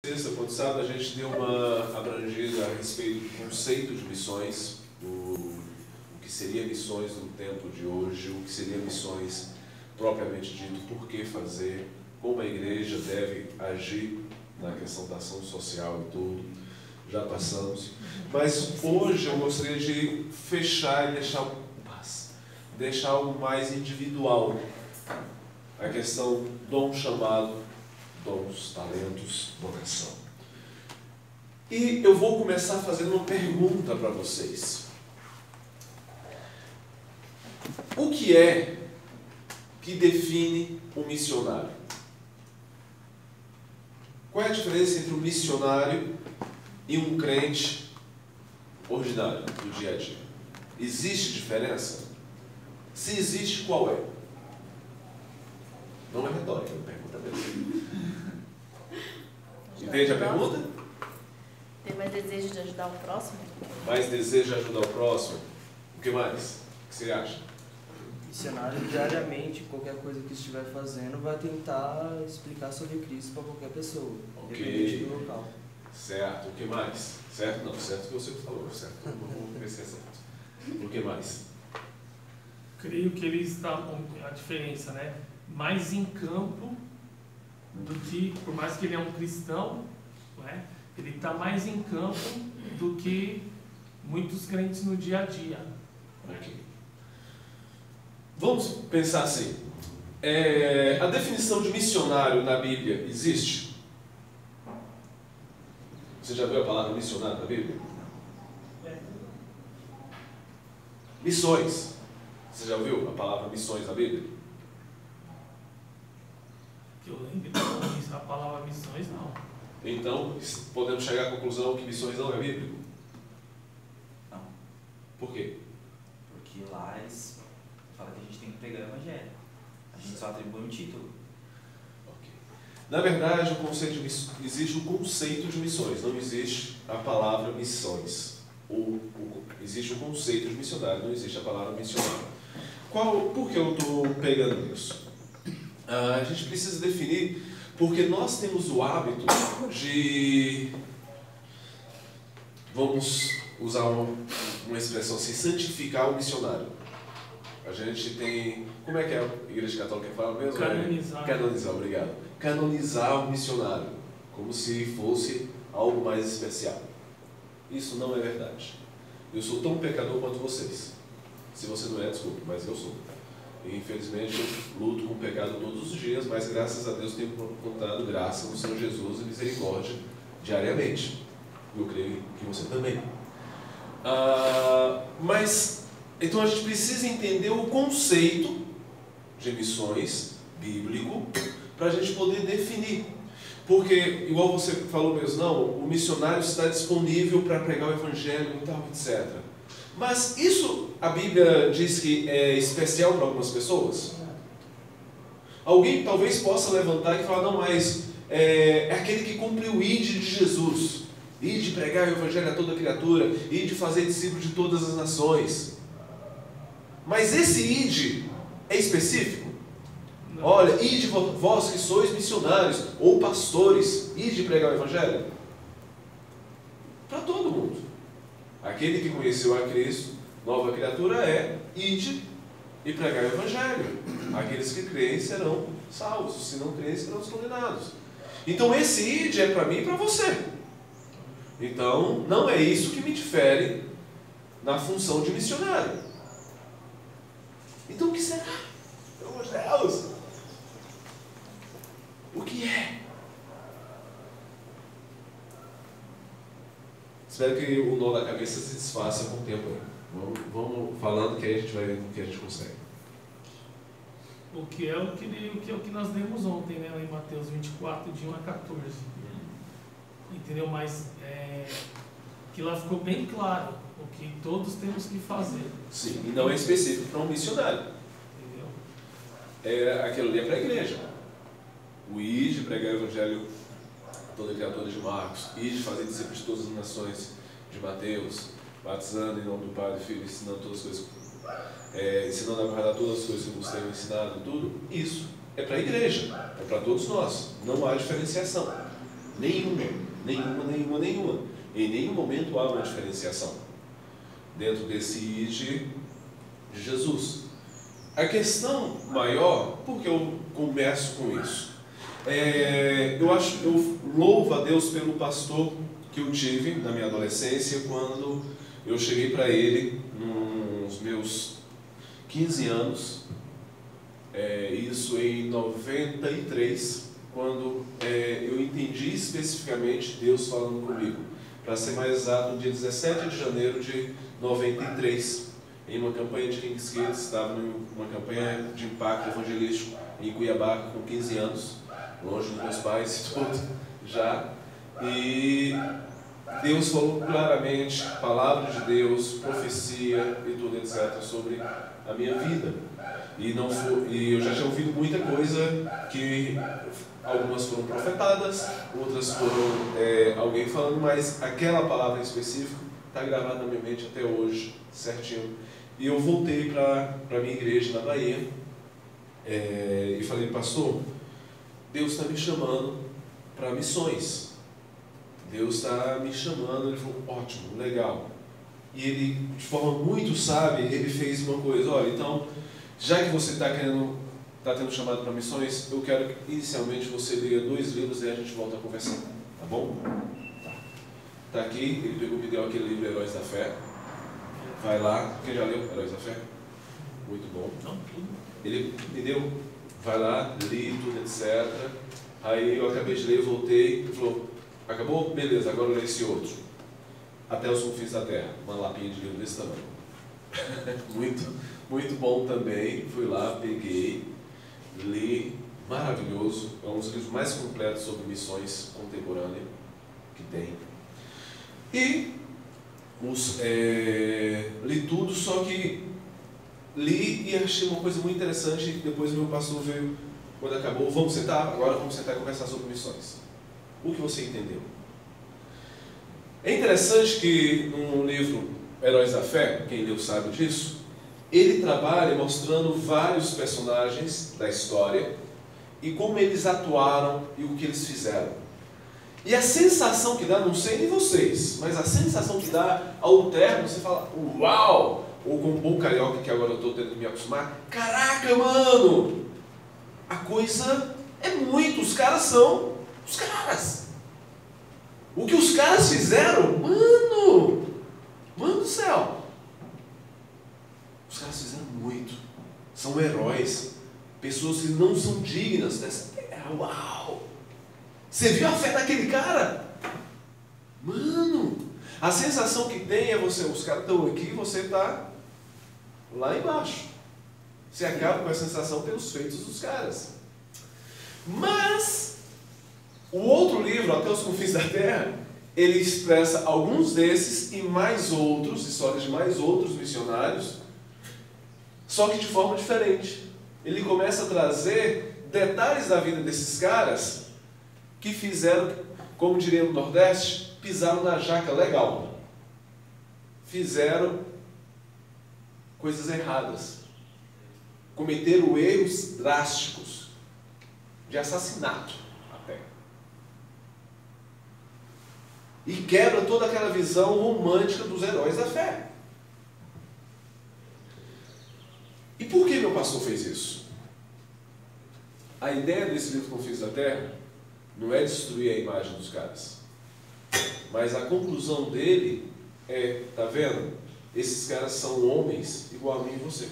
Sexta, quando sábado, a gente deu uma abrangida a respeito do conceito de missões, o que seria missões no tempo de hoje, o que seria missões propriamente dito, por que fazer, como a igreja deve agir na questão da ação social e tudo. Já passamos. Mas hoje eu gostaria de fechar e deixar algo mais individual. A questão dom chamado, dons, talentos, vocação. E eu vou começar fazendo uma pergunta para vocês. O que é que define um missionário? Qual é a diferença entre um missionário e um crente ordinário do dia a dia? Existe diferença? Se existe, qual é? Não é retórica, é uma pergunta mesmo. Entende a pergunta? Ter mais desejo de ajudar o próximo? Mais desejo de ajudar o próximo. O que mais? O que você acha? O missionário, diariamente, qualquer coisa que estiver fazendo, vai tentar explicar sobre Cristo para qualquer pessoa, independente do local. Certo. O que mais? Certo? Não, certo que você falou. Certo. Vamos ver se é certo. O que mais? Creio que ele está, a diferença, né? Mais em campo do que, por mais que ele é um cristão, né? Ele está mais em campo do que muitos crentes no dia a dia. Ok. Vamos pensar assim. A definição de missionário na Bíblia existe? Você já viu a palavra missionário na Bíblia? Missões. Você já ouviu a palavra missões na Bíblia? Que eu lembro, a palavra missões não. Então, podemos chegar à conclusão que missões não é bíblico? Não. Por quê? Porque lá eles falam que a gente tem que pregar o evangelho. A gente só atribui um título. Okay. Na verdade, existe o conceito de missões, não existe a palavra missões. Existe o conceito de missionário, não existe a palavra missionário. Por que eu estou pegando nisso? A gente precisa definir, porque nós temos o hábito de, vamos usar uma expressão assim, santificar o missionário. A gente tem, como é que a Igreja Católica fala mesmo? Canonizar. Canonizar, obrigado. Canonizar o missionário, como se fosse algo mais especial. Isso não é verdade. Eu sou tão pecador quanto vocês. Se você não é, desculpe, mas eu sou. E, infelizmente, eu luto com o pecado todos os dias, mas graças a Deus tenho encontrado graça no Senhor Jesus e misericórdia diariamente. Eu creio que você também. Então a gente precisa entender o conceito de missões bíblico para a gente poder definir. Porque, igual você falou mesmo, não, o missionário está disponível para pregar o evangelho e tal, etc. Mas isso a Bíblia diz que é especial para algumas pessoas? Alguém talvez possa levantar e falar, não, mas é aquele que cumpre o ID de Jesus. ID pregar o evangelho a toda criatura, ID fazer discípulos de todas as nações. Mas esse ID é específico? Não. Olha, ide vós que sois missionários ou pastores, ide pregar o evangelho? Para todo mundo. Aquele que conheceu a Cristo, nova criatura é, ide e pregar o evangelho. Aqueles que creem serão salvos, se não creem serão condenados. Então esse ide é para mim e para você. Então não é isso que me difere na função de missionário. Então o que será? Pelo amor de Deus! O que é? Espero que o nó da cabeça se desfaça com o tempo. Vamos falando que aí a gente vai vendo o que a gente consegue. O que é o que nós lemos ontem, né, em Mateus 24, de 1 a 14. Entendeu? Mas que lá ficou bem claro o que todos temos que fazer. Sim, e não é específico para um missionário. Entendeu? Aquilo ali é para a igreja. O ide, pregar o evangelho a toda criatura de Marcos, ide fazer discípulos de todas as nações de Mateus, batizando em nome do Pai e do Filho, ensinando todas as coisas, ensinando a guardar todas as coisas que nos tenho ensinado, tudo isso é para a igreja, é para todos nós, não há diferenciação. Nenhuma. Em nenhum momento há uma diferenciação dentro desse ide de Jesus. A questão maior, porque eu começo com isso? Eu louvo a Deus pelo pastor que eu tive na minha adolescência, quando eu cheguei para ele nos meus 15 anos, isso em 93, quando eu entendi especificamente Deus falando comigo. Para ser mais exato, no dia 17 de janeiro de 93, em uma campanha de King's Kids, estava numa campanha de impacto evangelístico em Cuiabá, com 15 anos, longe dos meus pais e tudo, já. E Deus falou claramente, palavra de Deus, profecia e tudo, etc., sobre a minha vida. E eu já tinha ouvido muita coisa, que algumas foram profetadas, outras foram alguém falando, mas aquela palavra em específico está gravada na minha mente até hoje, certinho. E eu voltei para a minha igreja na Bahia e falei, pastor, Deus está me chamando para missões. Deus está me chamando. Ele falou, ótimo, legal. E ele, de forma muito sábia, ele fez uma coisa, olha, então, já que você está tendo chamado para missões, eu quero que inicialmente você leia 2 livros e a gente volta a conversar, tá bom? Tá aqui, ele me deu aquele livro Heróis da Fé. Vai lá, quem já leu Heróis da Fé? Muito bom. Ele me deu, vai lá, li tudo, etc. Aí eu acabei de ler, voltei, ele falou, acabou? Beleza, agora eu leio esse outro. Até os Confins da Terra, uma lapinha de livro desse tamanho. muito bom também. Fui lá, peguei, li, maravilhoso. É um dos livros mais completos sobre missões contemporâneas que tem. E li tudo, só que li e achei uma coisa muito interessante. Depois o meu pastor veio, quando acabou, vamos sentar e conversar sobre missões. O que você entendeu? É interessante que no livro Heróis da Fé, quem leu sabe disso, ele trabalha mostrando vários personagens da história e como eles atuaram e o que eles fizeram. E a sensação que dá, não sei nem vocês, mas a sensação que dá ao término, você fala, uau! Ou com um bom carioca, que agora eu estou tendo que me acostumar, caraca, mano! A coisa é muito, os caras são os caras. O que os caras fizeram, mano do céu! Os caras fizeram muito. São heróis. Pessoas que não são dignas dessa terra. Uau! Você viu a fé daquele cara? Mano! A sensação que tem é os caras estão aqui e você está lá embaixo. Você acaba com a sensação pelos feitos dos caras. Mas o outro livro, Até os Confins da Terra, ele expressa alguns desses e mais outros, histórias de mais outros missionários, só que de forma diferente. Ele começa a trazer detalhes da vida desses caras que fizeram, como diria no Nordeste, pisaram na jaca legal. Fizeram coisas erradas. Cometeram erros drásticos de assassinato até. E quebra toda aquela visão romântica dos heróis da fé. E por que meu pastor fez isso? A ideia desse livro Confins da Terra não é destruir a imagem dos caras. Mas a conclusão dele é, tá vendo? Esses caras são homens igual a mim e você.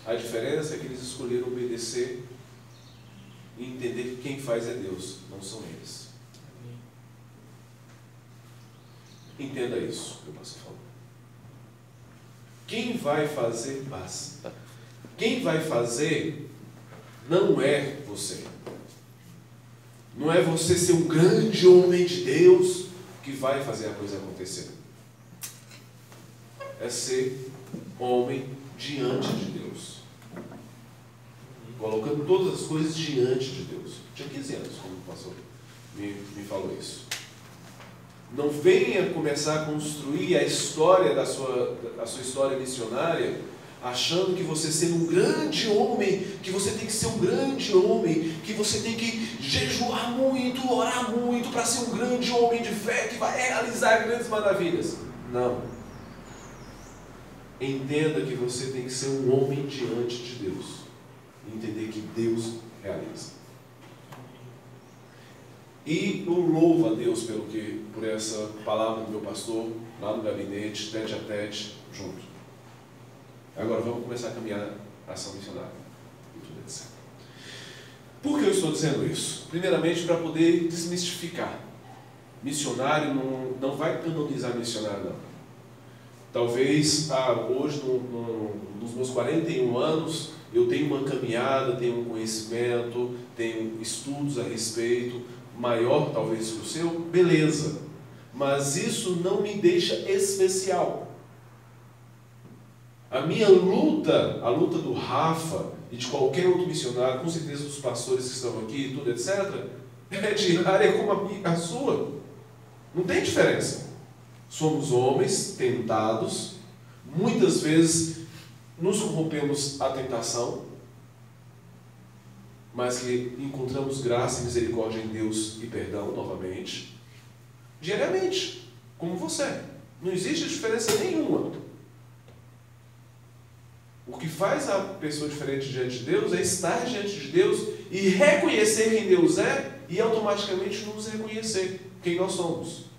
A diferença é que eles escolheram obedecer e entender que quem faz é Deus, não são eles. Entenda isso, que eu posso falar. Quem vai fazer paz? Quem vai fazer não é você. Não é você ser um grande homem de Deus que vai fazer a coisa acontecer. É ser homem diante de Deus. Colocando todas as coisas diante de Deus. Eu tinha 15 anos, como o pastor me falou isso. Não venha começar a construir a história da sua história missionária achando que você sendo um grande homem, que você tem que ser um grande homem, que você tem que jejuar muito, orar muito para ser um grande homem de fé que vai realizar grandes maravilhas. Não. Entenda que você tem que ser um homem diante de Deus. E entender que Deus realiza. E eu louvo a Deus por essa palavra do meu pastor, lá no gabinete, tete a tete, junto. Agora vamos começar a caminhar a ação missionária. E tudo etc. Por que eu estou dizendo isso? Primeiramente, para poder desmistificar. Missionário não vai canonizar missionário, não. Talvez hoje, nos meus 41 anos, eu tenho uma caminhada, tenho um conhecimento, tenho estudos a respeito, maior talvez que o seu, beleza. Mas isso não me deixa especial. A minha luta, a luta do Rafa e de qualquer outro missionário, com certeza dos pastores que estão aqui, tudo etc., é diária como a sua. Não tem diferença. Somos homens tentados, muitas vezes nos corrompemos à tentação, mas que encontramos graça e misericórdia em Deus e perdão novamente, diariamente, como você. Não existe diferença nenhuma. O que faz a pessoa diferente diante de Deus é estar diante de Deus e reconhecer quem Deus é e automaticamente nos reconhecer quem nós somos.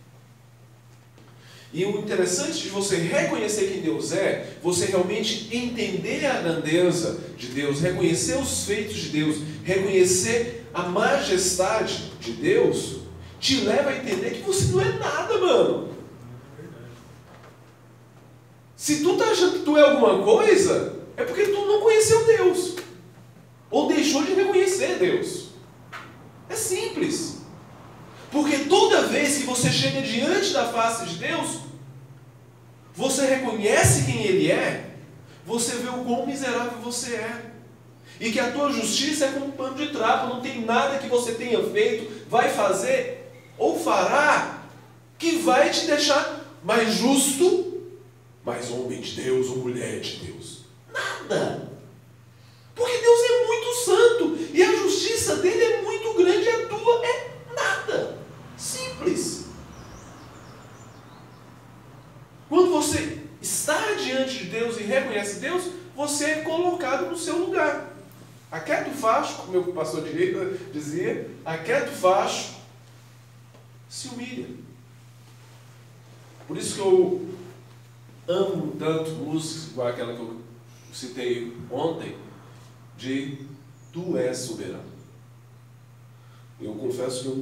E o interessante de você reconhecer quem Deus é, você realmente entender a grandeza de Deus, reconhecer os feitos de Deus, reconhecer a majestade de Deus, te leva a entender que você não é nada, mano. Se tu tá achando que tu é alguma coisa, é porque tu não conheceu Deus. Ou deixou de reconhecer Deus. É simples. Porque toda vez que você chega diante da face de Deus, você reconhece quem Ele é, você vê o quão miserável você é. E que a tua justiça é como um pano de trapo, não tem nada que você tenha feito, vai fazer ou fará, que vai te deixar mais justo, mais homem de Deus ou mulher de Deus. Nada. Porque Deus é muito santo e a justiça dele é muito grande e a tua é nada. Simples. Quando você está diante de Deus e reconhece Deus, você é colocado no seu lugar. Aquieta o facho, como o pastor dizia, aquieta o facho, se humilha. Por isso que eu amo tanto músicas, igual aquela que eu citei ontem, de Tu és soberano. Eu confesso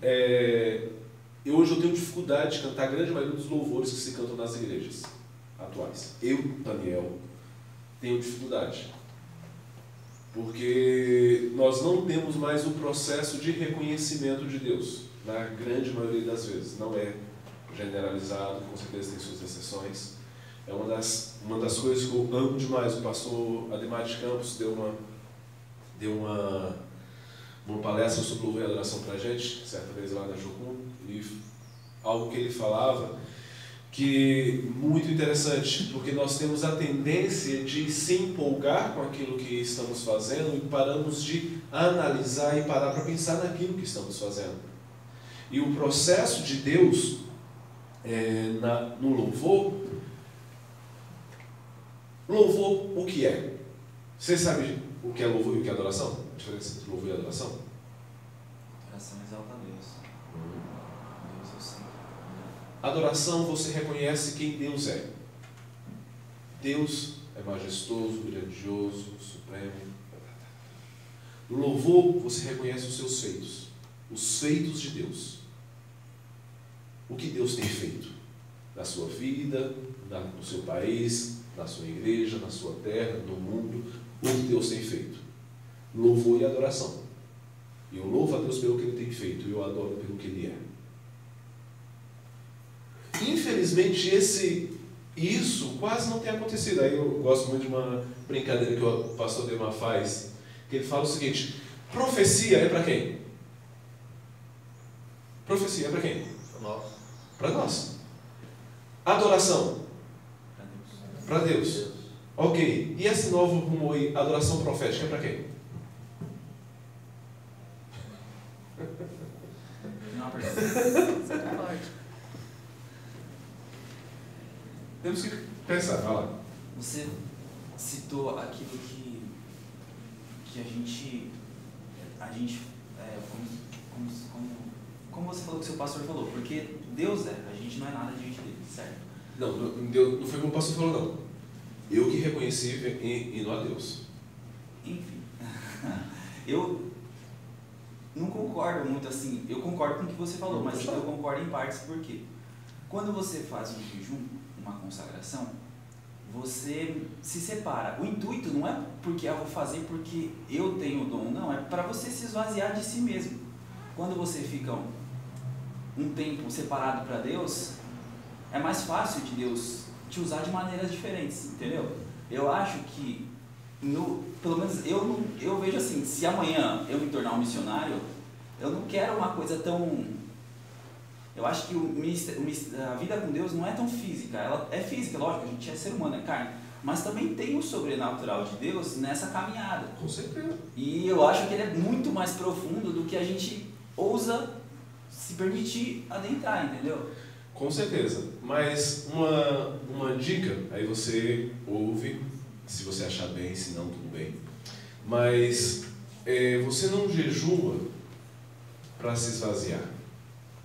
que hoje eu tenho dificuldade de cantar a grande maioria dos louvores que se cantam nas igrejas atuais. Eu, Daniel, tenho dificuldade. Porque nós não temos mais o processo de reconhecimento de Deus, na grande maioria das vezes. Não é generalizado, com certeza tem suas exceções. É uma das coisas que eu amo demais. O pastor Ademar de Campos deu uma palestra sobre louvor e adoração para a gente, certa vez lá na Jocum, e algo que ele falava que muito interessante, porque nós temos a tendência de se empolgar com aquilo que estamos fazendo e paramos de analisar e parar para pensar naquilo que estamos fazendo. E o processo de Deus no louvor, o que é? Você sabe o que é louvor e o que é adoração? A diferença entre louvor e adoração? Adoração exalta a Deus. Deus é o Senhor. Adoração, você reconhece quem Deus é. Deus é majestoso, grandioso, supremo. No louvor, você reconhece os seus feitos. Os feitos de Deus. O que Deus tem feito na sua vida, no seu país, na sua igreja, na sua terra, no mundo. O que Deus tem feito. Louvor e adoração. E eu louvo a Deus pelo que Ele tem feito. E eu adoro pelo que Ele é. Infelizmente, isso quase não tem acontecido. Aí eu gosto muito de uma brincadeira que o pastor Demar faz, que ele fala o seguinte: profecia é para quem? Profecia é para quem? Para nós. Adoração? Para Deus. Ok, e esse novo rumo aí, adoração profética, é para quem? Não, pergunta. Concordo. Temos que pensar, vai lá. Você citou aquilo que a gente como você falou que seu pastor falou, porque Deus é, a gente não é nada diante dele, certo? Não foi como o pastor falou, não. Eu que reconheci e não a Deus. Enfim, eu não concordo muito assim, eu concordo com o que você falou, mas eu concordo em partes, porque quando você faz um jejum, uma consagração, você se separa. O intuito não é porque eu vou fazer porque eu tenho o dom, não, é para você se esvaziar de si mesmo. Quando você fica um tempo separado para Deus, é mais fácil de Deus te usar de maneiras diferentes, entendeu? Eu acho que, pelo menos eu vejo assim, se amanhã eu me tornar um missionário, eu não quero uma coisa tão... Eu acho que a vida com Deus não é tão física, ela é física, lógico, a gente é ser humano, é carne, mas também tem o sobrenatural de Deus nessa caminhada. Com certeza. E eu acho que ele é muito mais profundo do que a gente ousa se permitir adentrar, entendeu? Com certeza, mas uma dica, aí você ouve, se você achar bem, se não, tudo bem, mas você não jejua para se esvaziar,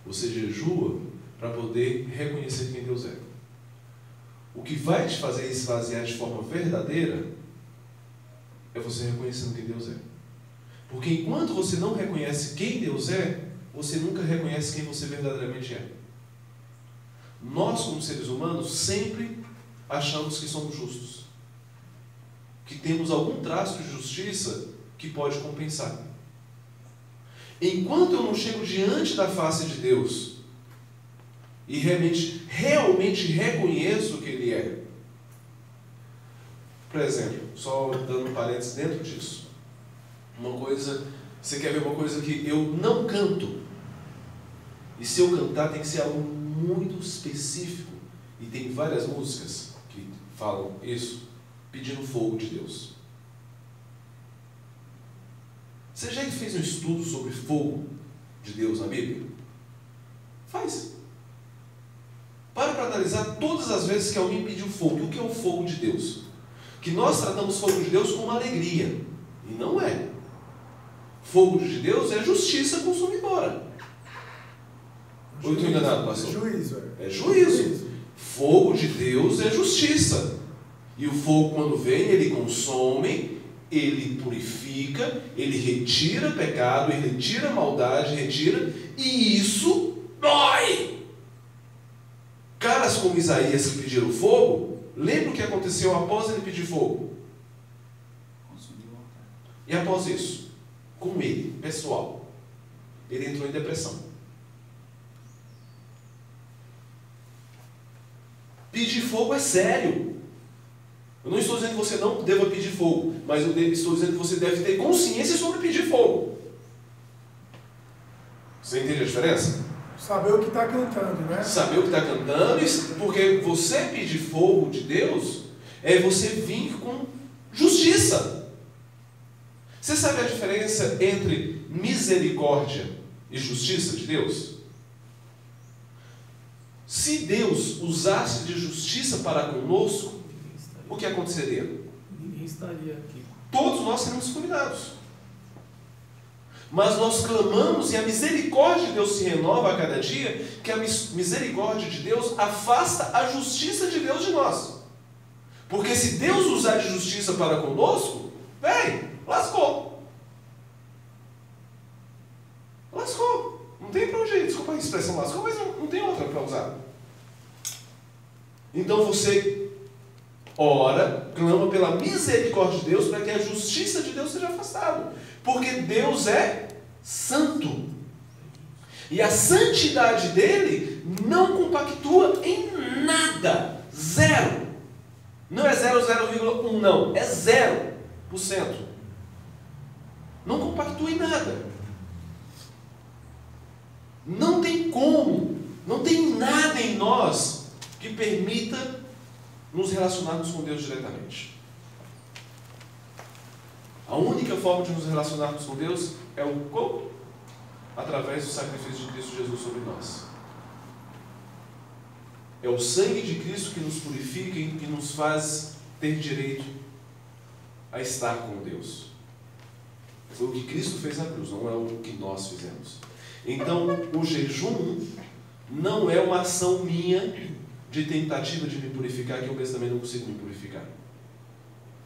você jejua para poder reconhecer quem Deus é. O que vai te fazer esvaziar de forma verdadeira é você reconhecendo quem Deus é. Porque enquanto você não reconhece quem Deus é, você nunca reconhece quem você verdadeiramente é. Nós, como seres humanos, sempre achamos que somos justos, que temos algum traço de justiça que pode compensar. Enquanto eu não chego diante da face de Deus e realmente reconheço que Ele é. Por exemplo, só dando um parênteses dentro disso, você quer ver uma coisa que eu não canto, e se eu cantar tem que ser algo muito específico, e tem várias músicas que falam isso, pedindo fogo de Deus. Você já fez um estudo sobre fogo de Deus na Bíblia? Faz. Para analisar todas as vezes que alguém pediu fogo. O que é o fogo de Deus? Que nós tratamos fogo de Deus como alegria, e não é. Fogo de Deus é justiça consumidora. Ou eu estou enganado, pastor? É juízo. É juízo. Fogo de Deus é justiça. E o fogo, quando vem, ele consome, ele purifica, ele retira pecado, ele retira maldade, e isso dói. Caras como Isaías que pediram fogo, lembra o que aconteceu após ele pedir fogo? E após isso, com ele, pessoal, ele entrou em depressão. Pedir fogo é sério. Eu não estou dizendo que você não deva pedir fogo, mas eu estou dizendo que você deve ter consciência sobre pedir fogo. Você entende a diferença? Saber o que está cantando, né? Saber o que está cantando, porque você pedir fogo de Deus é você vir com justiça. Você sabe a diferença entre misericórdia e justiça de Deus? Se Deus usasse de justiça para conosco, o que aconteceria? Ninguém estaria aqui. Todos nós seremos fulminados. Mas nós clamamos e a misericórdia de Deus se renova a cada dia, que a misericórdia de Deus afasta a justiça de Deus de nós. Porque se Deus usar de justiça para conosco, lascou. Lascou. Não tem para onde ir. Desculpa a expressão lascou, mas não tem outra para usar. Então você ora, clama pela misericórdia de Deus para que a justiça de Deus seja afastada. Porque Deus é santo. E a santidade dele não compactua em nada. Zero. Não é 0,1 não. É 0%. Não compactua em nada. Não tem como. Não tem nada em nós que permita nos relacionarmos com Deus diretamente. forma de nos relacionarmos com Deus é o como? Através do sacrifício de Cristo Jesus sobre nós. É o sangue de Cristo que nos purifica e que nos faz ter direito a estar com Deus. Foi o que Cristo fez na cruz, não é o que nós fizemos. Então, o jejum não é uma ação minha de tentativa de me purificar, que eu mesmo também não consigo me purificar.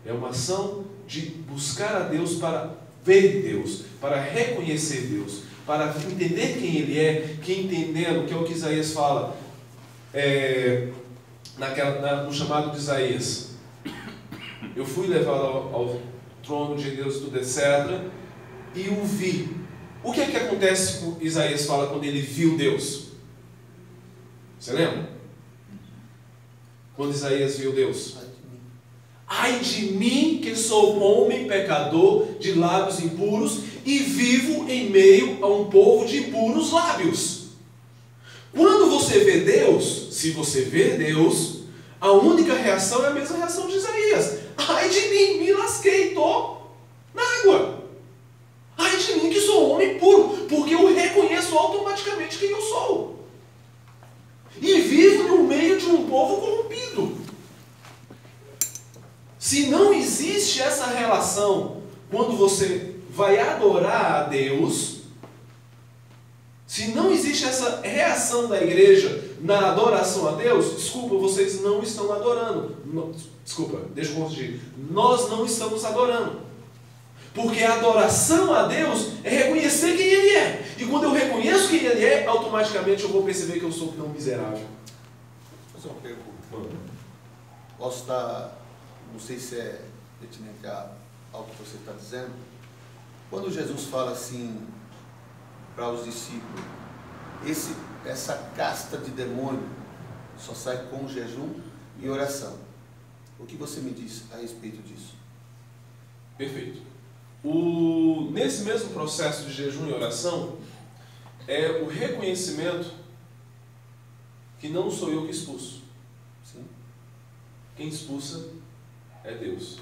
É uma ação de buscar a Deus para ver Deus, para reconhecer Deus, para entender quem Ele é, que entendendo, que é o que Isaías fala, no chamado de Isaías. Eu fui levado ao trono de Deus, tudo etc., e o vi. O que é que acontece que Isaías fala quando ele viu Deus? Você lembra? Quando Isaías viu Deus. Ai de mim, que sou homem pecador, de lábios impuros, e vivo em meio a um povo de impuros lábios. Quando você vê Deus, se você vê Deus, a única reação é a mesma reação de Isaías. Ai de mim, me lasquei, estou na água. Ai de mim que sou homem puro, porque eu reconheço automaticamente quem eu sou. E vivo no meio de um povo corrompido. Se não existe essa relação quando você vai adorar a Deus, se não existe essa reação da igreja na adoração a Deus, desculpa, vocês não estão adorando. Desculpa, deixa eu corrigir. Nós não estamos adorando. Porque a adoração a Deus é reconhecer quem Ele é. E quando eu reconheço quem Ele é, automaticamente eu vou perceber que eu sou tão miserável. Vou fazer uma pergunta. Posso estar, não sei se é pertinente ao que você está dizendo. Quando Jesus fala assim para os discípulos, essa casta de demônio só sai com jejum e oração. O que você me diz a respeito disso? Perfeito. Nesse mesmo processo de jejum e oração, é o reconhecimento que não sou eu que expulso. Sim. Quem expulsa é Deus.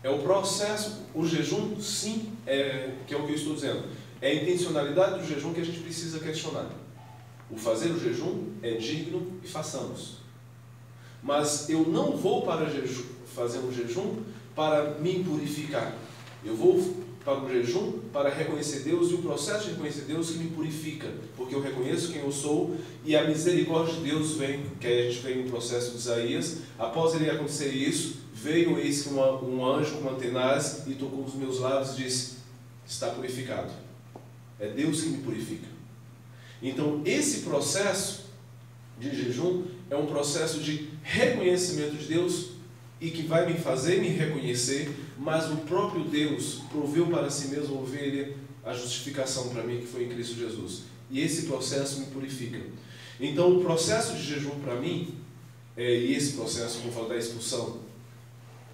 É o processo, o jejum, sim, que é o que eu estou dizendo. É a intencionalidade do jejum que a gente precisa questionar. O fazer o jejum é digno e façamos. Mas eu não vou para fazer um jejum para me purificar. Eu vou para o jejum para reconhecer Deus e o processo de reconhecer Deus que me purifica, porque eu reconheço quem eu sou e a misericórdia de Deus vem, que a gente vem no processo de Isaías. Após ele acontecer isso, veio eis que um anjo com uma tenaz e tocou os meus lábios e disse: está purificado. É Deus que me purifica. Então esse processo de jejum é um processo de reconhecimento de Deus e que vai me fazer me reconhecer, mas o próprio Deus proveu para si mesmo ovelha a justificação para mim que foi em Cristo Jesus. E esse processo me purifica. Então o processo de jejum para mim, e esse processo, como eu falo da expulsão,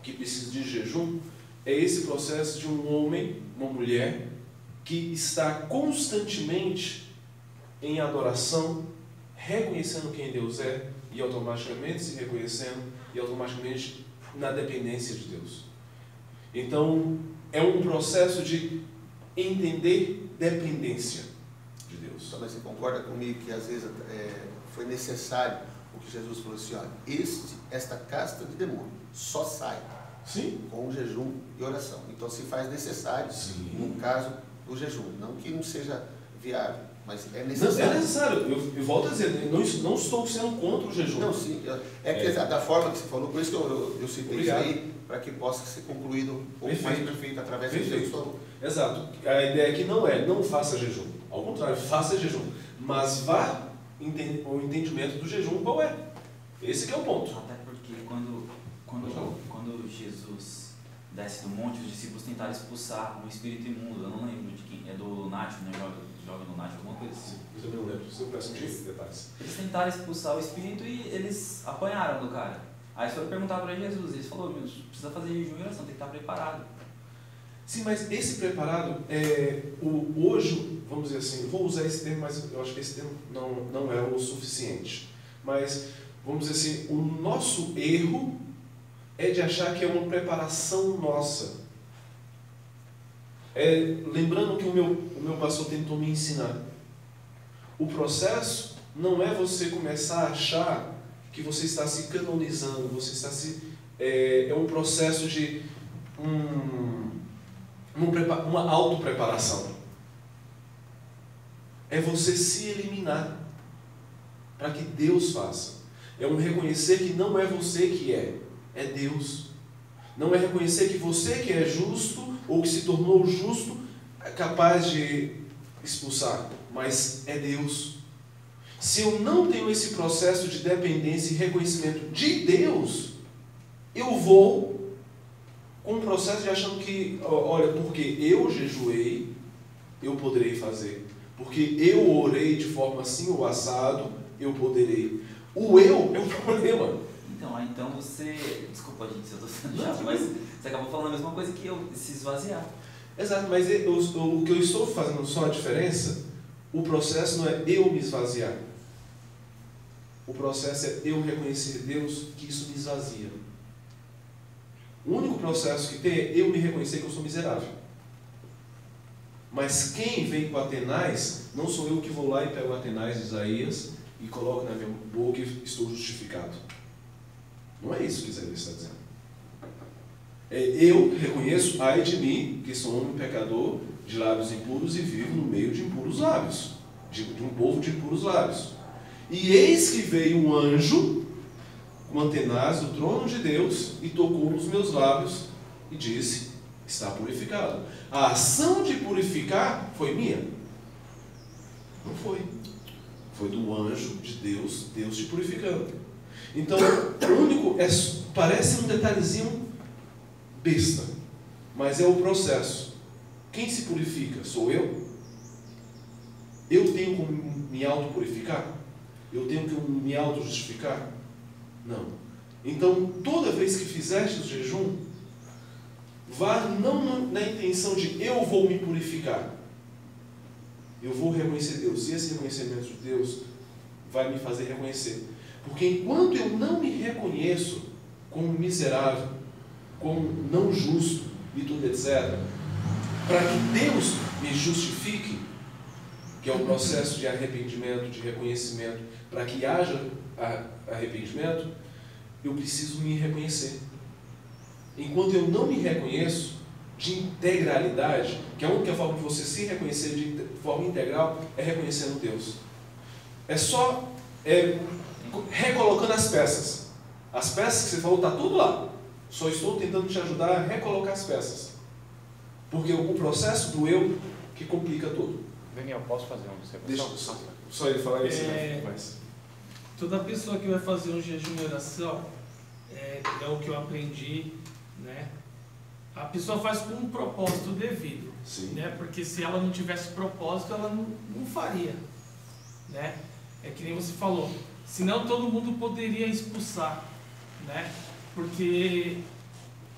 que precisa de jejum, é esse processo de um homem, uma mulher, que está constantemente em adoração, reconhecendo quem Deus é, e automaticamente se reconhecendo, e automaticamente na dependência de Deus. Então, é um processo de entender dependência de Deus. Então, mas você concorda comigo que às vezes foi necessário o que Jesus falou assim, ó, esta casta de demônio só sai Sim. com jejum e oração. Então se faz necessário, Sim. no caso do jejum, não que não seja viável, mas é Não, necessário. é necessário. Eu volto a dizer, não estou sendo contra o jejum. Não, sim, que da forma que você falou, por isso que eu citei Obrigado. isso aí, para que possa ser concluído um pouco Perfeito. mais perfeito através do que você falou. Exato. A ideia aqui não faça jejum. Ao contrário, faça jejum. Mas vá o entendimento do jejum qual é. Esse que é o ponto. Até porque quando Jesus desce do monte, os discípulos tentaram expulsar um espírito imundo. Eu não lembro de quem. É do Nacho, né? Joga no Nacho, alguma coisa assim. Eu também não lembro. Se eu peço detalhes. Eles tentaram expulsar o espírito e eles apanharam do cara. Aí eles foram perguntar para Jesus. Eles falaram: meu, precisa fazer jejum e oração, tem que estar preparado. Sim, mas esse preparado, hoje, vamos dizer assim, vou usar esse termo, mas eu acho que esse termo não é o suficiente. Mas, vamos dizer assim, o nosso erro é de achar que é uma preparação nossa. Lembrando que o meu pastor tentou me ensinar. O processo não é você começar a achar que você está se canonizando, você está é um processo de uma autopreparação. É você se eliminar para que Deus faça. É um reconhecer que não é você que é Deus. Não é reconhecer que você que é justo ou que se tornou justo é capaz de expulsar, mas é Deus. Se eu não tenho esse processo de dependência e reconhecimento de Deus, eu vou com um processo de achando que, olha, porque eu jejuei, eu poderei fazer. Porque eu orei de forma assim ou assado, eu poderei. O eu é um problema. Então você... Desculpa, gente, se eu estou sendo chato, mas você acabou falando a mesma coisa que eu, se esvaziar. Exato, mas o que eu estou fazendo só a diferença, o processo não é eu me esvaziar. O processo é eu reconhecer Deus que isso me esvazia. O único processo que tem é eu me reconhecer que eu sou miserável. Mas quem vem com Atenais, não sou eu que vou lá e pego Atenais de Isaías e coloco na minha boca e estou justificado. Não é isso que Isaías está dizendo. Eu reconheço, ai de mim, que sou homem pecador, de lábios impuros e vivo no meio de impuros lábios, de um povo de impuros lábios. E eis que veio um anjo, com Atenais do trono de Deus, e tocou nos meus lábios e disse, está purificado. A ação de purificar foi minha? Não foi. Foi do anjo de Deus, Deus te purificando. Então, o único, parece um detalhezinho besta, mas é o processo. Quem se purifica? Sou eu? Eu tenho como me auto-purificar? Eu tenho como me auto-justificar? Não. Então, toda vez que fizeste o jejum, vá não na intenção de eu vou me purificar. Eu vou reconhecer Deus. E esse reconhecimento de Deus vai me fazer reconhecer. Porque enquanto eu não me reconheço como miserável, como não justo e tudo etc., para que Deus me justifique, que é um processo de arrependimento, de reconhecimento, para que haja arrependimento, eu preciso me reconhecer. Enquanto eu não me reconheço de integralidade, que a única forma de você se reconhecer de forma integral é reconhecendo Deus. É só recolocando as peças. As peças que você falou, está tudo lá. Só estou tentando te ajudar a recolocar as peças. Porque o processo do eu que complica tudo. Daniel, posso fazer uma observação? Deixa só ele falar isso. Toda pessoa que vai fazer um jejum e oração, é o que eu aprendi, né? A pessoa faz com um propósito devido. Sim. Né? Porque se ela não tivesse propósito, ela não faria. Né? É que nem você falou. Senão todo mundo poderia expulsar. Né? Porque,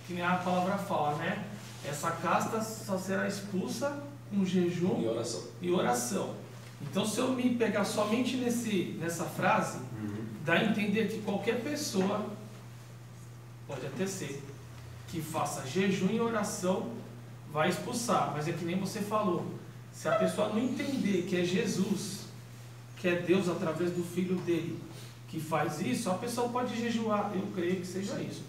que nem a palavra fala, né? Essa casta só será expulsa com jejum e oração. Então, se eu me pegar somente nessa frase, dá a entender que qualquer pessoa, pode até ser, que faça jejum e oração, vai expulsar. Mas é que nem você falou, se a pessoa não entender que é Jesus, que é Deus através do Filho dele, que faz isso, a pessoa pode jejuar, eu creio que seja isso.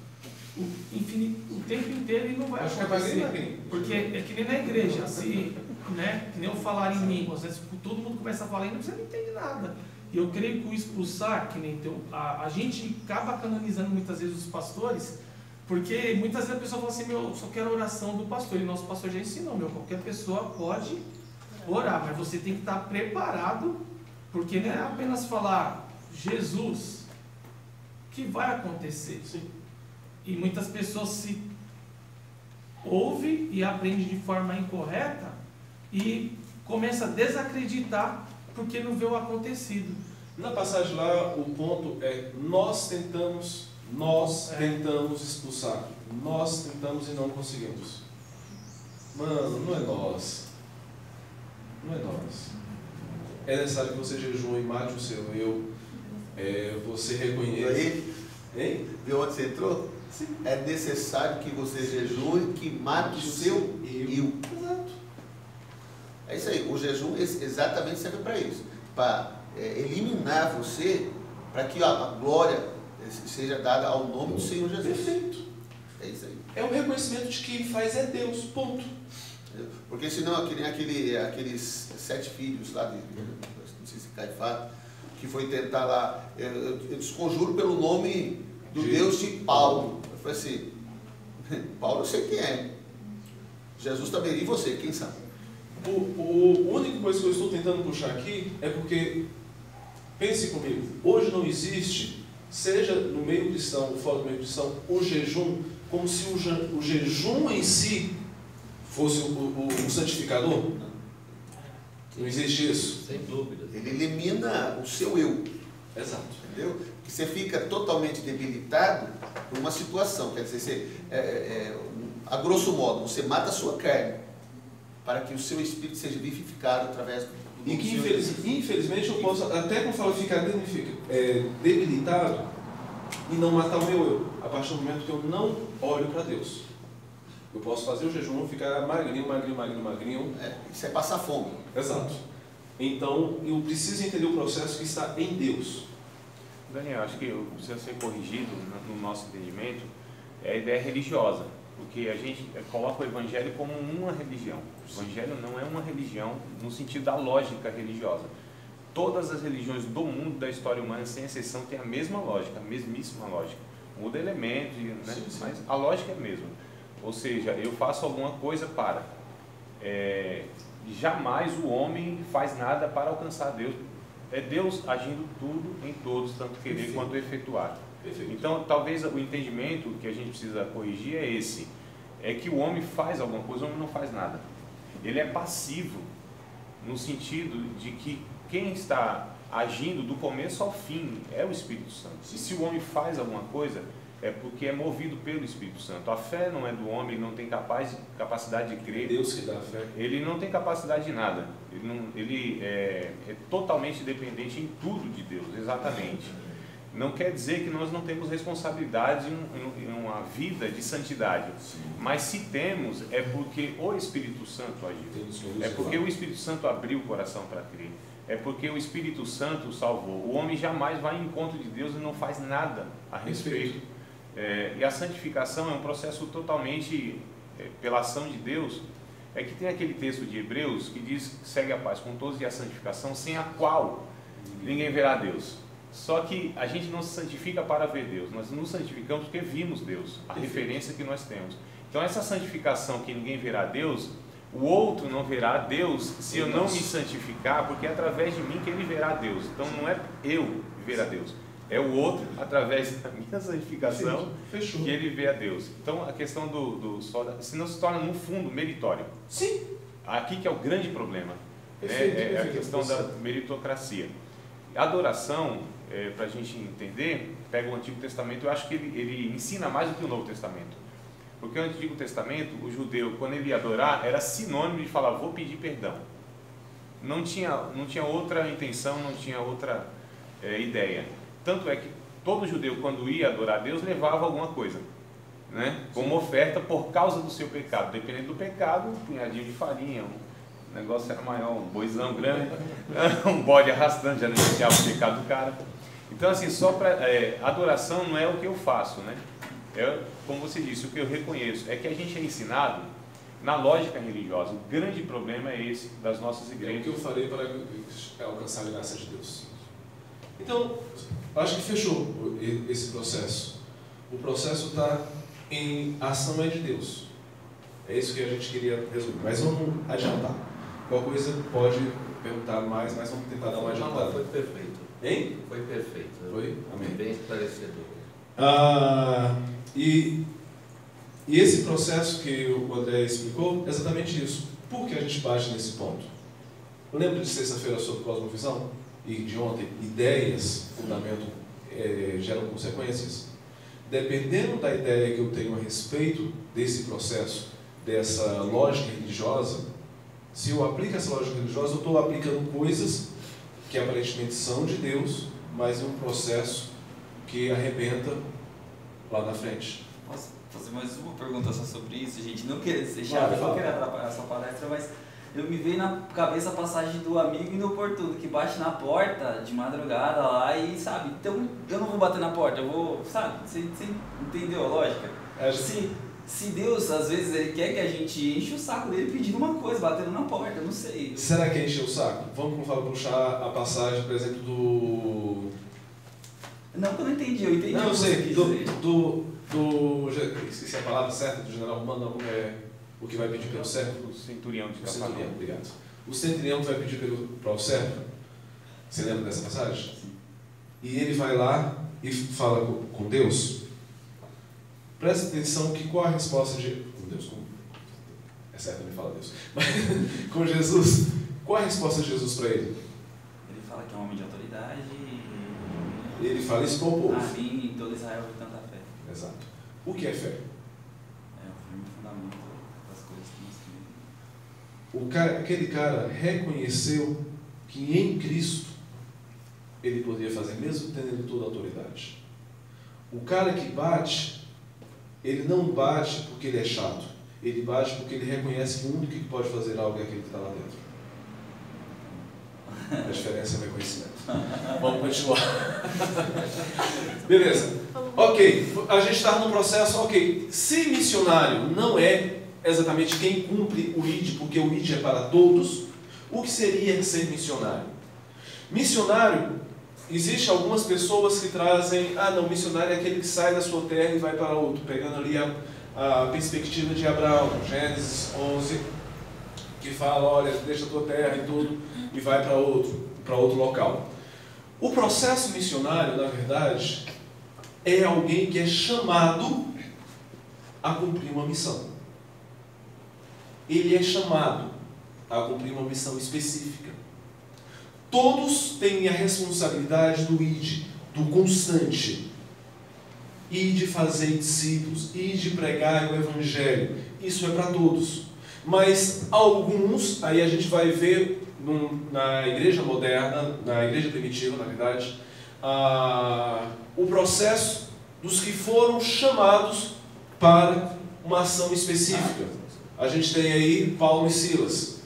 O tempo inteiro ele não vai acontecer. Porque é que nem na igreja, se, né, que nem eu falar em línguas, às vezes todo mundo começa a falar em línguas, você não entende nada. E eu creio que o expulsar, que nem a gente acaba canonizando muitas vezes os pastores, porque muitas vezes a pessoa fala assim, eu só quero a oração do pastor, e nosso pastor já ensinou, qualquer pessoa pode orar, mas você tem que estar preparado, porque não é apenas falar Jesus que vai acontecer. Sim. E muitas pessoas se ouvem e aprendem de forma incorreta e começa a desacreditar porque não vê o acontecido. Na passagem lá, o ponto é nós tentamos expulsar. Nós tentamos e não conseguimos. Mano, não é nós. Não é nós. É necessário que você jejue e mate o seu eu. Você reconheça. Hein? Viu onde você entrou? Sim. É necessário que você jejue, que mate o seu eu. Exato. É isso aí. O jejum exatamente serve para isso. Para eliminar você, para que a glória seja dada ao nome do Senhor Jesus. Perfeito. É isso aí. É o reconhecimento de que quem faz é Deus, ponto. Porque senão, que nem aqueles 7 filhos lá de, não sei se Caifás, que foi tentar lá, eu desconjuro pelo nome do Deus de Paulo. Eu falei assim, Paulo eu sei quem é. Jesus também, e você, quem sabe? A única coisa que eu estou tentando puxar aqui é porque, pense comigo, hoje não existe, seja no meio cristão ou fora do meio cristão, o jejum, como se o jejum em si fosse o santificador. Não existe isso. Sem dúvida. Ele elimina o seu eu. Exato. Entendeu? Que você fica totalmente debilitado por uma situação. Quer dizer, você, a grosso modo, você mata a sua carne para que o seu espírito seja vivificado através do E que infelizmente eu posso, até quando falo ficar debilitado e não matar o meu eu, a partir do momento que eu não olho para Deus. Eu posso fazer o jejum, ficar magrinho. Isso é passar fome. Exato. Então, eu preciso entender o processo que está em Deus. Daniel, acho que precisa ser corrigido no nosso entendimento é a ideia religiosa, porque a gente coloca o Evangelho como uma religião. O Evangelho não é uma religião no sentido da lógica religiosa. Todas as religiões do mundo, da história humana, sem exceção, têm a mesma lógica, a mesmíssima lógica. Muda elementos, né? Sim. Mas a lógica é a mesma. Ou seja, eu faço alguma coisa para... jamais o homem faz nada para alcançar Deus. É Deus agindo tudo em todos, tanto querer Perfeito. quanto efetuar. Perfeito. Então, talvez o entendimento que a gente precisa corrigir é esse. É que o homem faz alguma coisa, o homem não faz nada. Ele é passivo, no sentido de que quem está agindo do começo ao fim é o Espírito Santo. E se o homem faz alguma coisa, é porque é movido pelo Espírito Santo. A fé não é do homem, ele não tem capacidade de crer. Deus que dá a fé. Ele não tem capacidade de nada. Ele é totalmente dependente em tudo de Deus, exatamente. Não quer dizer que nós não temos responsabilidade em uma vida de santidade. Mas se temos, é porque o Espírito Santo agiu. É porque o Espírito Santo abriu o coração para crer. É porque o Espírito Santo salvou. O homem jamais vai em encontro de Deus e não faz nada a respeito. E a santificação é um processo totalmente pela ação de Deus. É que tem aquele texto de Hebreus que diz que segue a paz com todos e a santificação, sem a qual ninguém verá Deus. Só que a gente não se santifica para ver Deus, nós nos santificamos porque vimos Deus, a referência que nós temos. Então essa santificação que ninguém verá Deus, o outro não verá Deus se eu não me santificar, porque é através de mim que ele verá Deus. Então não é eu ver a Deus, é o outro, através da minha santificação, que ele vê a Deus. Então a questão se não se torna no fundo meritório. Sim. Aqui que é o grande problema, é a questão da meritocracia. A adoração, para a gente entender, pega o Antigo Testamento, eu acho que ele ensina mais do que o Novo Testamento. Porque o Antigo Testamento, o judeu, quando ele ia adorar, era sinônimo de falar, vou pedir perdão. Não tinha outra intenção, não tinha outra ideia. Tanto é que todo judeu, quando ia adorar a Deus, levava alguma coisa, né? Como oferta por causa do seu pecado. Dependendo do pecado, um punhadinho de farinha, o negócio era maior, um boizão grande, um bode arrastando, já não iniciava o pecado do cara. Então, assim, adoração não é o que eu faço, né? É, como você disse, o que eu reconheço é que a gente é ensinado na lógica religiosa. O grande problema é esse das nossas igrejas. É o que eu falei para alcançar a graça de Deus. Então, acho que fechou esse processo. O processo está em ação de Deus. É isso que a gente queria resumir. Mas vamos adiantar. Qualquer coisa pode perguntar mais, mas vamos tentar dar uma adiantada. Foi perfeito. Hein? Foi perfeito. Foi? Amém. Bem esclarecedor. E esse processo que o André explicou é exatamente isso. Por que a gente bate nesse ponto? Lembra de sexta-feira sobre cosmovisão? E de ontem, ideias, fundamento, geram consequências? Dependendo da ideia que eu tenho a respeito desse processo, dessa lógica religiosa, se eu aplico essa lógica religiosa, eu estou aplicando coisas que aparentemente são de Deus, mas é um processo que arrebenta lá na frente. Posso fazer mais uma pergunta só sobre isso, gente? Não querer ser chato, não querer atrapalhar essa palestra, mas eu me veio na cabeça a passagem do amigo inoportuno que bate na porta de madrugada lá e, sabe, então eu não vou bater na porta, eu vou, sabe, você entendeu a lógica? Se Deus, às vezes, Ele quer que a gente enche o saco dele pedindo uma coisa, batendo na porta, eu não sei. Será que enche o saco? Vamos puxar a passagem, por exemplo, do... Não, que eu não entendi, eu entendi. Não, eu sei, esqueci a palavra certa do general romano, não é o que vai pedir pelo servo? O centurião de O centurião, Cafarnaum. obrigado. O centurião vai pedir para o servo. Você lembra dessa passagem? Sim. E ele vai lá e fala com Deus. Presta atenção que qual a resposta de... Com Deus, é certo, ele fala Deus. Mas com Jesus, qual a resposta de Jesus para ele? Ele fala que é um homem de autoridade e... Ele fala isso para o povo. A mim e todo Israel vi tanta fé. Exato. O que é fé? É o firme fundamento das coisas que nós cremos. Aquele cara reconheceu que em Cristo ele poderia fazer, mesmo tendo toda a autoridade. O cara que bate, ele não bate porque ele é chato. Ele bate porque ele reconhece que o único que pode fazer algo é aquele que está lá dentro. A diferença é o reconhecimento. Vamos continuar. Beleza. Ok, a gente está num processo, ok. Se missionário não é exatamente quem cumpre o ID, porque o ID é para todos, o que seria ser missionário? Missionário, existe algumas pessoas que trazem, não, missionário é aquele que sai da sua terra e vai para outro, pegando ali a perspectiva de Abraão, Gênesis 11, que fala, olha, deixa a tua terra e tudo, e vai para outro local. O processo missionário, na verdade, é alguém que é chamado a cumprir uma missão. Ele é chamado a cumprir uma missão específica. Todos têm a responsabilidade do ID, do constante. E de fazer discípulos, e de pregar o Evangelho. Isso é para todos. Mas alguns, aí a gente vai ver na igreja moderna, na igreja primitiva, na verdade, o processo dos que foram chamados para uma ação específica. A gente tem aí Paulo e Silas.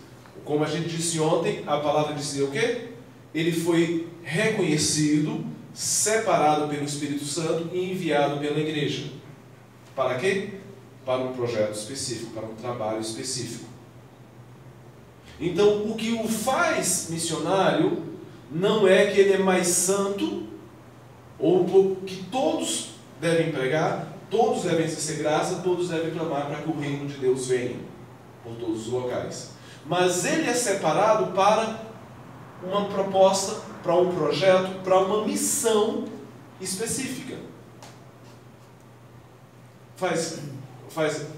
Como a gente disse ontem, a palavra dizia o quê? Ele foi reconhecido, separado pelo Espírito Santo e enviado pela igreja. Para quê? Para um projeto específico, para um trabalho específico. Então, o que o faz missionário não é que ele é mais santo, ou que todos devem pregar, todos devem exercer graça, todos devem clamar para que o reino de Deus venha por todos os locais. Mas ele é separado para uma proposta, para um projeto, para uma missão específica. Faz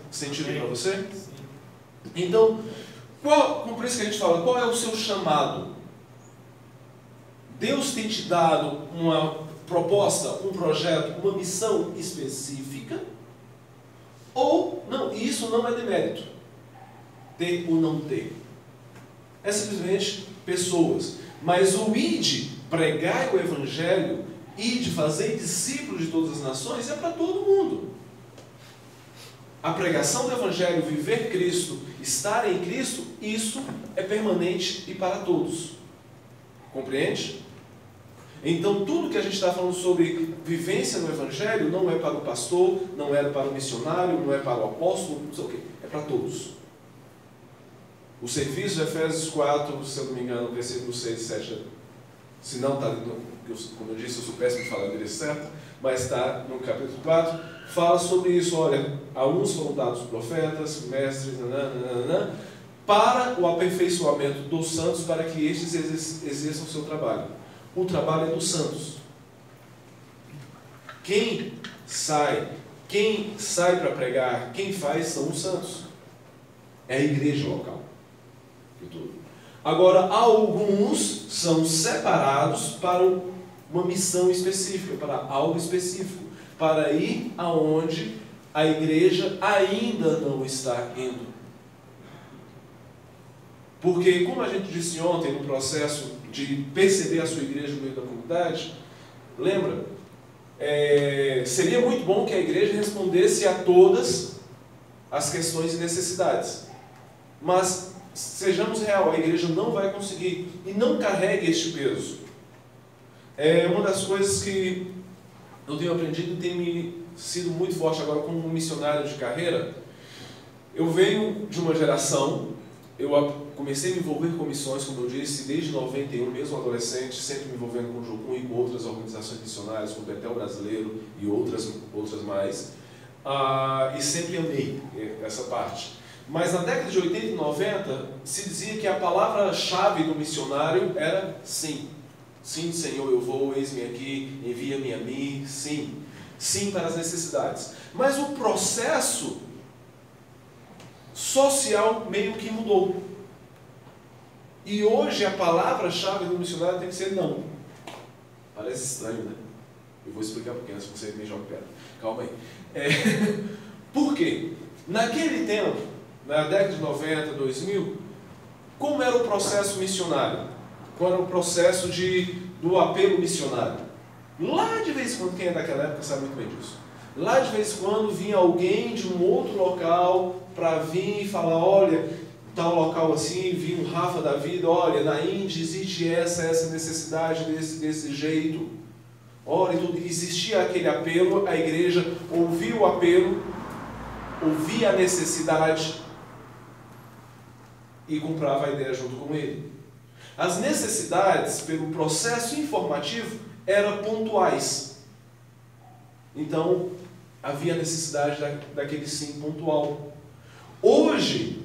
sentido para você? Então, por isso que a gente fala, qual é o seu chamado? Deus tem te dado uma proposta, um projeto, uma missão específica, ou não, e isso não é demérito, ter ou não ter. É simplesmente pessoas. Mas o ide, pregar o Evangelho, ide, fazer discípulos de todas as nações, é para todo mundo. A pregação do Evangelho, viver Cristo, estar em Cristo, isso é permanente e para todos. Compreende? Então, tudo que a gente está falando sobre vivência no Evangelho não é para o pastor, não é para o missionário, não é para o apóstolo, não sei o quê. É para todos. O serviço de Efésios 4, se eu não me engano, versículo 6 e 7, se não está, como eu disse, eu sou péssimo de falar a direção certa, mas está no capítulo 4, fala sobre isso. Olha, a uns foram dados profetas, mestres, para o aperfeiçoamento dos santos, para que estes exerçam o seu trabalho. O trabalho é dos santos. Quem sai para pregar, quem faz são os santos. É a igreja local. Agora, alguns são separados para uma missão específica, para algo específico, para ir aonde a igreja ainda não está indo. Porque, como a gente disse ontem, no processo de perceber a sua igreja no meio da comunidade, lembra? seria muito bom que a igreja respondesse a todas as questões e necessidades. Mas, sejamos real, a igreja não vai conseguir e não carregue este peso. Uma das coisas que eu tenho aprendido e tem me sido muito forte agora como um missionário de carreira. Eu venho de uma geração, eu comecei a me envolver com missões, como eu disse, desde 91, mesmo adolescente, sempre me envolvendo com o Jocum e com outras organizações missionárias, como o Betel Brasileiro e outras mais, e sempre amei essa parte. Mas na década de 80 e 90, se dizia que a palavra-chave do missionário era sim. Sim, Senhor, eu vou, eis-me aqui, envia-me a mim, sim. Sim para as necessidades. Mas o processo social meio que mudou. E hoje a palavra-chave do missionário tem que ser não. Parece estranho, né? Eu vou explicar por quê, antes que você me jogue pedra. Calma aí. Por quê? Naquele tempo, na década de 90, 2000, como era o processo missionário? Qual era o processo do apelo missionário? Lá de vez em quando, quem é daquela época sabe muito bem disso. Lá de vez em quando vinha alguém de um outro local para vir e falar, olha, tal local assim, vinha um Rafa da vida, olha, na Índia existe essa necessidade desse jeito. Olha, existia aquele apelo, a igreja ouvia o apelo, ouvia a necessidade e comprava a ideia junto com ele. As necessidades, pelo processo informativo, eram pontuais. Então, havia necessidade daquele sim pontual. Hoje,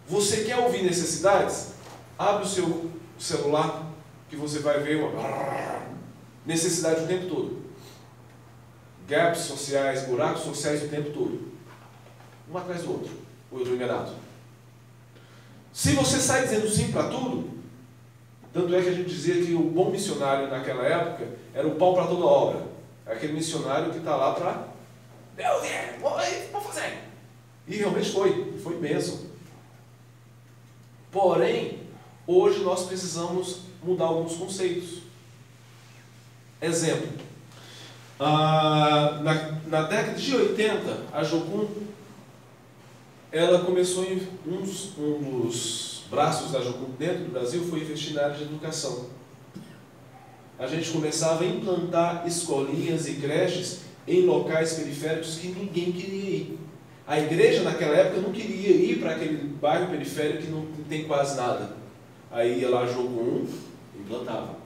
você quer ouvir necessidades? Abre o seu celular, que você vai ver uma necessidade o tempo todo. Gaps sociais, buracos sociais o tempo todo. Um atrás do outro. Ou eu estou enganado? Se você sai dizendo sim para tudo, tanto é que a gente dizia que o bom missionário naquela época era o pau para toda obra. É aquele missionário que está lá para... Deus, vou fazer. E realmente foi bênção. Porém, hoje nós precisamos mudar alguns conceitos. Exemplo. Na década de 80, a Jocum, ela começou em um dos braços da Jocum dentro do Brasil foi investir na área de educação. A gente começava a implantar escolinhas e creches em locais periféricos que ninguém queria ir. A igreja naquela época não queria ir para aquele bairro periférico que não tem quase nada. Aí ia lá a Jocum e implantava.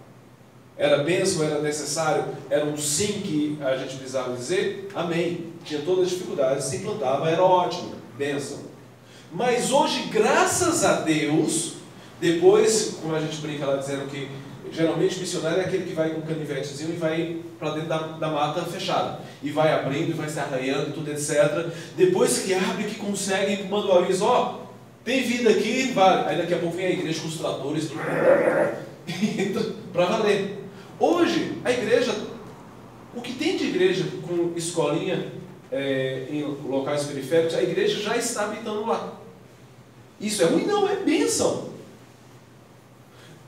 Era bênção, era necessário, era um sim que a gente precisava dizer, amém. Tinha todas as dificuldades, se implantava, era ótimo, bênção. Mas hoje, graças a Deus, depois, como a gente brinca lá dizendo que geralmente o missionário é aquele que vai com um canivetezinho e vai para dentro da mata fechada. E vai abrindo, e vai se arranhando, tudo, etc. Depois que abre, que consegue, manda o aviso, ó, tem vida aqui, vai. Aí daqui a pouco vem a igreja com os tratores, para valer. Hoje, a igreja, o que tem de igreja com escolinha em locais periféricos, a igreja já está habitando lá. Isso é ruim? Não, é bênção.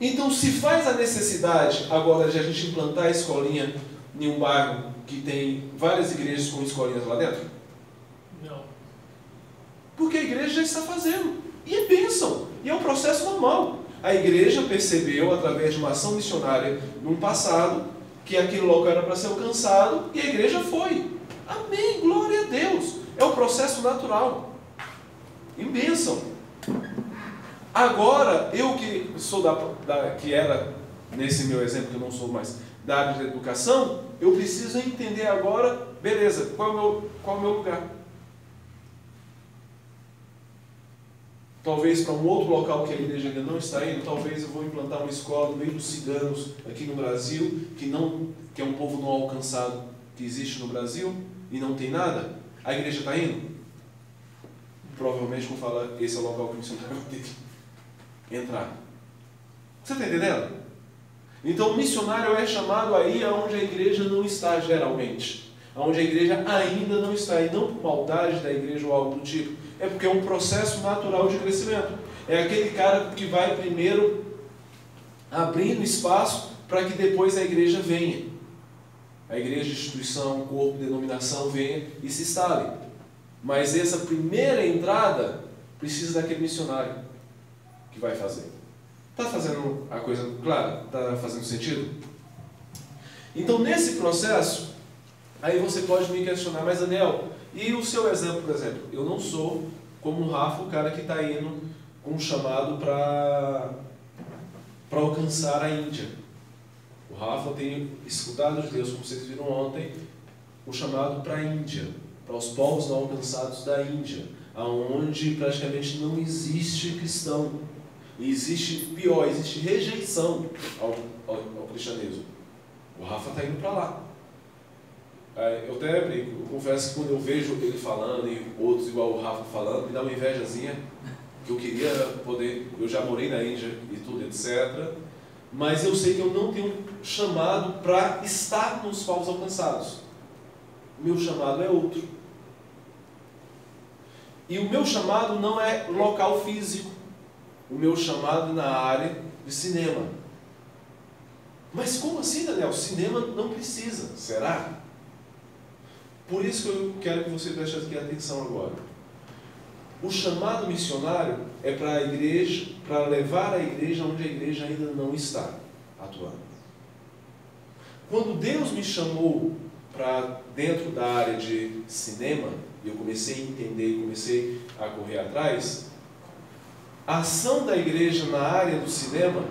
Então, se faz a necessidade agora de a gente implantar a escolinha em um bairro que tem várias igrejas com escolinhas lá dentro? Não. Porque a igreja já está fazendo. E é bênção. E é um processo normal. A igreja percebeu, através de uma ação missionária no passado, que aquele local era para ser alcançado, e a igreja foi. Amém, glória a Deus. É o processo natural. E bênção. Agora, eu que sou que era, nesse meu exemplo, que eu não sou mais da área de educação, eu preciso entender agora, beleza, qual é o meu lugar? Talvez para um outro local que a igreja ainda não está indo, talvez eu vou implantar uma escola no meio dos ciganos aqui no Brasil, que é um povo não alcançado que existe no Brasil e não tem nada. A igreja está indo? Provavelmente vou falar, esse é o local que o missionário vai ter que entrar. Você está entendendo? Então o missionário é chamado aí aonde a igreja não está geralmente. Aonde a igreja ainda não está, e não por maldade da igreja ou algo do tipo. É porque é um processo natural de crescimento. É aquele cara que vai primeiro abrindo espaço para que depois a igreja venha. a igreja, instituição, corpo, denominação venha e se instale. Mas essa primeira entrada precisa daquele missionário que vai fazer. Está fazendo a coisa clara? Está fazendo sentido? Então, nesse processo, aí você pode me questionar, mas Daniel, e o seu exemplo, por exemplo? Eu não sou, como o Rafa, o cara que está indo com um chamado para alcançar a Índia. O Rafa tem escutado de Deus, como vocês viram ontem, um chamado para a Índia, para os povos não alcançados da Índia, aonde praticamente não existe cristão. E existe, pior, existe rejeição ao cristianismo. O Rafa está indo para lá. Eu até brinco, eu confesso que quando eu vejo ele falando e outros igual o Rafa falando, me dá uma invejazinha, que eu queria poder, eu já morei na Índia e tudo, etc. Mas eu sei que eu não tenho chamado para estar nos povos alcançados. O meu chamado é outro. E o meu chamado não é local físico. O meu chamado é na área de cinema. Mas como assim, Daniel? Cinema não precisa, será? Por isso que eu quero que você preste aqui atenção agora. O chamado missionário é para a igreja, para levar a igreja onde a igreja ainda não está atuando. Quando Deus me chamou para dentro da área de cinema, e eu comecei a entender, comecei a correr atrás, a ação da igreja na área do cinema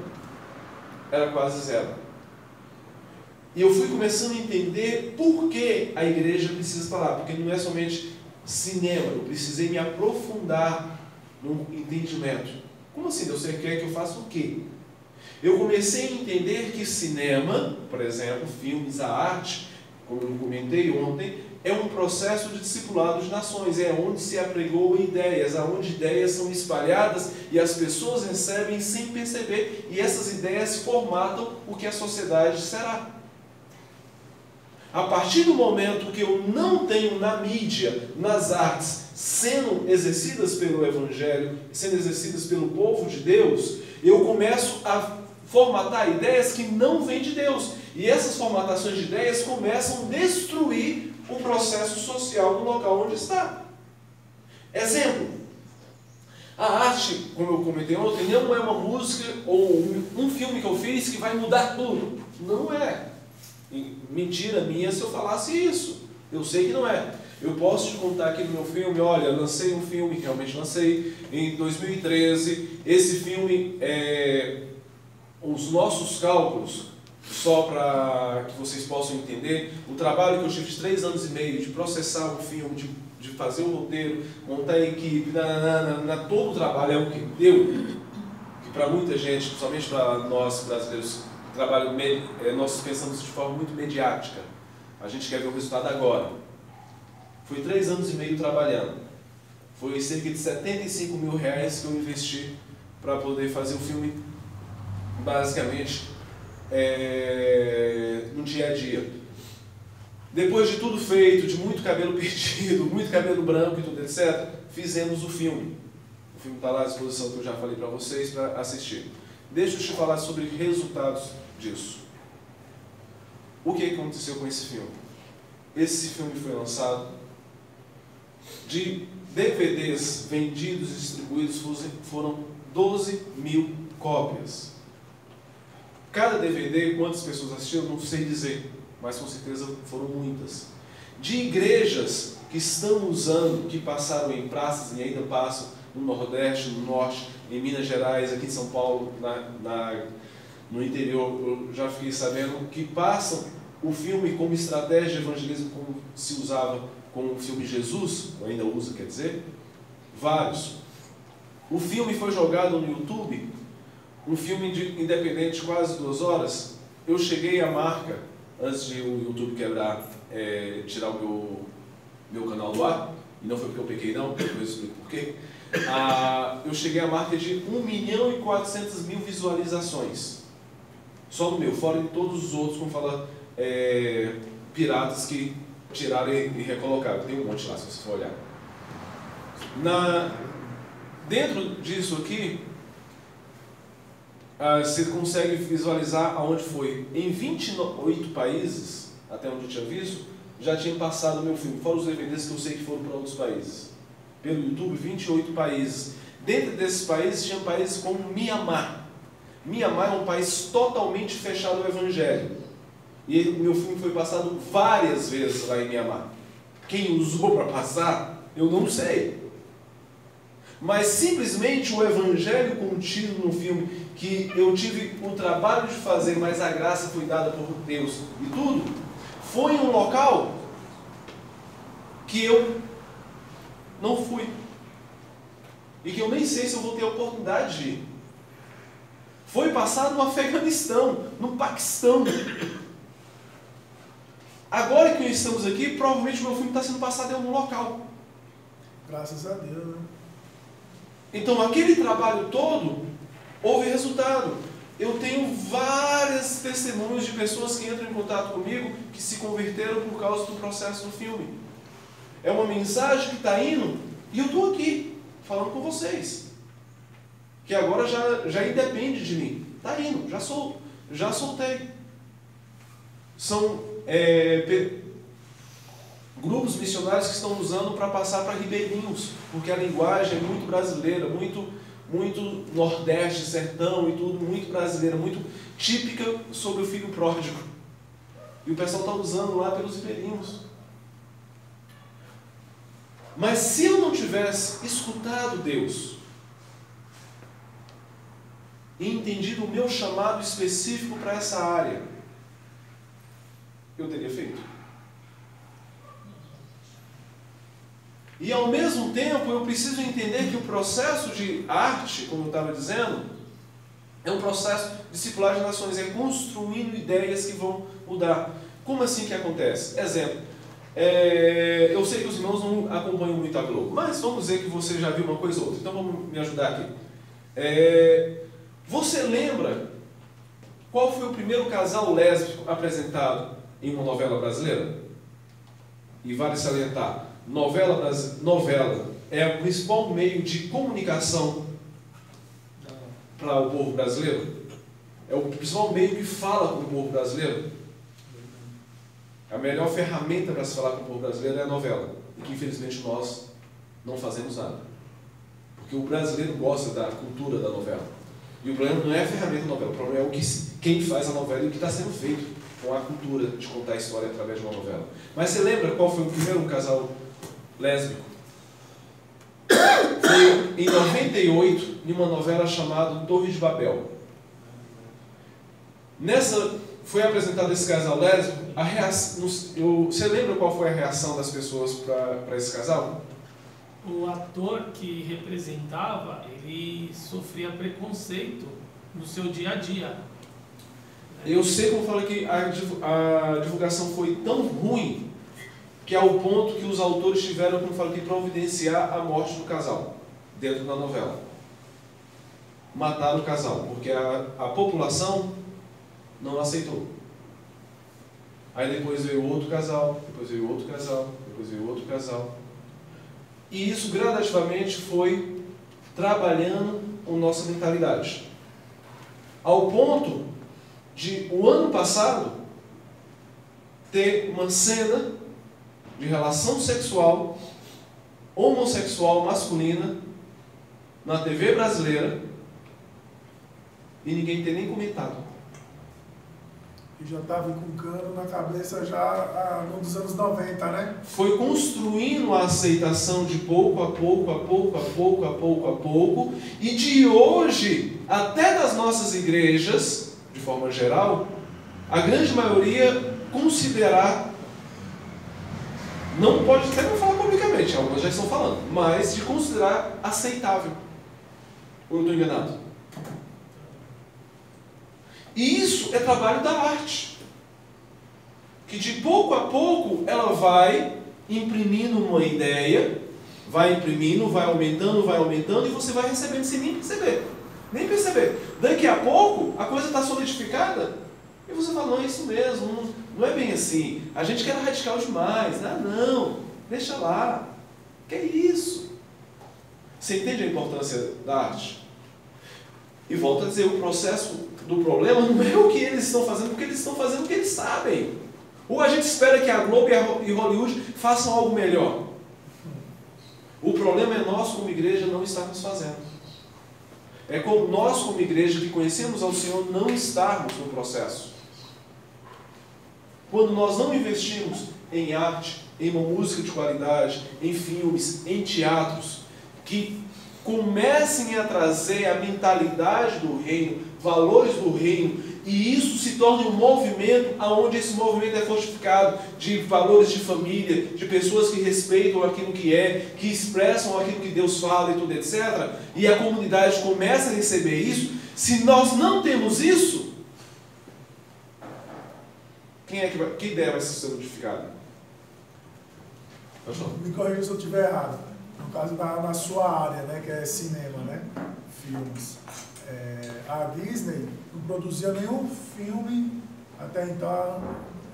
era quase zero. E eu fui começando a entender por que a igreja precisa estar lá, porque não é somente cinema, eu precisei me aprofundar no entendimento. Como assim? Você quer que eu faça o quê? Eu comecei a entender que cinema, por exemplo, filmes, a arte, como eu comentei ontem, é um processo de discipulado de nações, é onde se apregou ideias, onde ideias são espalhadas e as pessoas recebem sem perceber, e essas ideias formatam o que a sociedade será. A partir do momento que eu não tenho na mídia, nas artes, sendo exercidas pelo Evangelho, sendo exercidas pelo povo de Deus, eu começo a formatar ideias que não vêm de Deus. E essas formatações de ideias começam a destruir o processo social no local onde está. Exemplo, a arte, como eu comentei ontem, não é uma música ou um filme que eu fiz que vai mudar tudo. Não é. Mentira minha se eu falasse isso. Eu sei que não é. Eu posso te contar aqui no meu filme, olha, eu lancei um filme, realmente lancei, em 2013. Esse filme, os nossos cálculos, só para que vocês possam entender, o trabalho que eu tive de 3 anos e meio de processar um filme, de fazer o roteiro, montar a equipe, todo o trabalho é o que deu, que para muita gente, principalmente para nós brasileiros, nós pensamos de forma muito mediática. A gente quer ver o resultado agora. Foi 3 anos e meio trabalhando. Foi cerca de R$75 mil que eu investi para poder fazer o filme, basicamente, no dia a dia. Depois de tudo feito, de muito cabelo perdido, muito cabelo branco e tudo, etc., fizemos o filme. O filme está lá à disposição, que eu já falei para vocês, para assistir. Deixa eu te falar sobre resultados disso. O que aconteceu com esse filme? Esse filme foi lançado, de DVDs vendidos e distribuídos foram 12 mil cópias. Cada DVD, quantas pessoas assistiram, não sei dizer, mas com certeza foram muitas. De igrejas que estão usando, que passaram em praças e ainda passam no Nordeste, no Norte, em Minas Gerais, aqui em São Paulo, no interior, eu já fiquei sabendo que passam o filme como estratégia de evangelismo, como se usava com o filme Jesus, ou ainda usa, quer dizer, vários. O filme foi jogado no YouTube, um filme independente de quase 2 horas. Eu cheguei à marca, antes de o YouTube quebrar, tirar o meu canal do ar, e não foi porque eu peguei não, depois eu explico por quê. Eu cheguei à marca de 1.400.000 visualizações. Só no meu, fora de todos os outros, como fala, piratas que tiraram e recolocaram. Tem um monte lá, se você for olhar. Dentro disso aqui, você consegue visualizar aonde foi. Em 28 países, até onde eu tinha visto, já tinha passado o meu filme, fora os DVDs que eu sei que foram para outros países. Pelo YouTube, 28 países. Dentro desses países, tinha países como Mianmar. Mianmar é um país totalmente fechado ao Evangelho. E o meu filme foi passado várias vezes lá em Mianmar. Quem usou para passar, eu não sei. Mas simplesmente o Evangelho contido no filme, que eu tive o trabalho de fazer, mas a graça foi dada por Deus e tudo, foi um local que eu não fui. E que eu nem sei se eu vou ter a oportunidade de ir. Foi passado no Afeganistão, no Paquistão. Agora que estamos aqui, provavelmente o meu filme está sendo passado em algum local. Graças a Deus, né? Então, aquele trabalho todo, houve resultado. Eu tenho várias testemunhos de pessoas que entram em contato comigo, que se converteram por causa do processo do filme. É uma mensagem que está indo, e eu estou aqui, falando com vocês. Que agora já independe de mim. Está indo, já soltei. São grupos missionários que estão usando para passar para ribeirinhos, porque a linguagem é muito brasileira, muito nordeste, sertão e tudo, muito brasileira, muito típica sobre o filho pródigo. E o pessoal está usando lá pelos ribeirinhos. Mas se eu não tivesse escutado Deus e entendido o meu chamado específico para essa área, eu teria feito. E ao mesmo tempo eu preciso entender que o processo de arte, como eu estava dizendo, é um processo de discipular de nações, é construindo ideias que vão mudar. Como assim que acontece? Exemplo, eu sei que os irmãos não acompanham muito a Globo, mas vamos dizer que você já viu uma coisa ou outra, então vamos me ajudar aqui. Você lembra qual foi o primeiro casal lésbico apresentado em uma novela brasileira? E vale salientar, novela é o principal meio de comunicação para o povo brasileiro? É o principal meio que fala com o povo brasileiro? A melhor ferramenta para se falar com o povo brasileiro é a novela. E que infelizmente nós não fazemos nada. Porque o brasileiro gosta da cultura da novela. E o problema não é a ferramenta da novela, o problema é quem faz a novela e o que está sendo feito com a cultura de contar a história através de uma novela. Mas você lembra qual foi o primeiro casal lésbico? Foi em 98, em uma novela chamada Torre de Babel. Foi apresentado esse casal lésbico, você lembra qual foi a reação das pessoas para esse casal? O ator que representava, ele sofria preconceito no seu dia a dia. Eu sei, como eu falei, que a divulgação foi tão ruim que ao ponto que os autores tiveram, como eu falei, que providenciar a morte do casal dentro da novela. Mataram o casal, porque a população não aceitou. Aí depois veio outro casal, depois veio outro casal, depois veio outro casal. E isso gradativamente foi trabalhando a nossa mentalidade. Ao ponto de, o ano passado, ter uma cena de relação sexual homossexual masculina na TV brasileira e ninguém ter nem comentado. E já estava com cano na cabeça já nos anos 90, né? Foi construindo a aceitação de pouco a pouco, e de hoje, até das nossas igrejas, de forma geral, a grande maioria considerar, não pode até não falar publicamente, algumas já estão falando, mas de considerar aceitável. Ou eu estou enganado? E isso é trabalho da arte, que de pouco a pouco ela vai imprimindo uma ideia, vai imprimindo, vai aumentando, e você vai recebendo sem nem perceber. Daqui a pouco a coisa está solidificada e você fala, não, é isso mesmo, não é bem assim, a gente quer radical demais, não, deixa lá, que é isso? Você entende a importância da arte? E volto a dizer, o processo do problema não é o que eles estão fazendo, porque eles estão fazendo o que eles sabem. Ou a gente espera que a Globo e Hollywood façam algo melhor? O problema é nós, como igreja, não estarmos fazendo. É como nós, como igreja que conhecemos ao Senhor, não estarmos no processo. Quando nós não investimos em arte, em uma música de qualidade, em filmes, em teatros, que comecem a trazer a mentalidade do reino, valores do reino, e isso se torne um movimento, onde esse movimento é fortificado de valores de família, de pessoas que respeitam aquilo que é, que expressam aquilo que Deus fala e tudo, etc. E a comunidade começa a receber isso. Se nós não temos isso, que ideia vai ser modificada? Me corrija se eu estiver errado. No caso, na sua área, né, que é cinema, né? Filmes. A Disney não produzia nenhum filme até então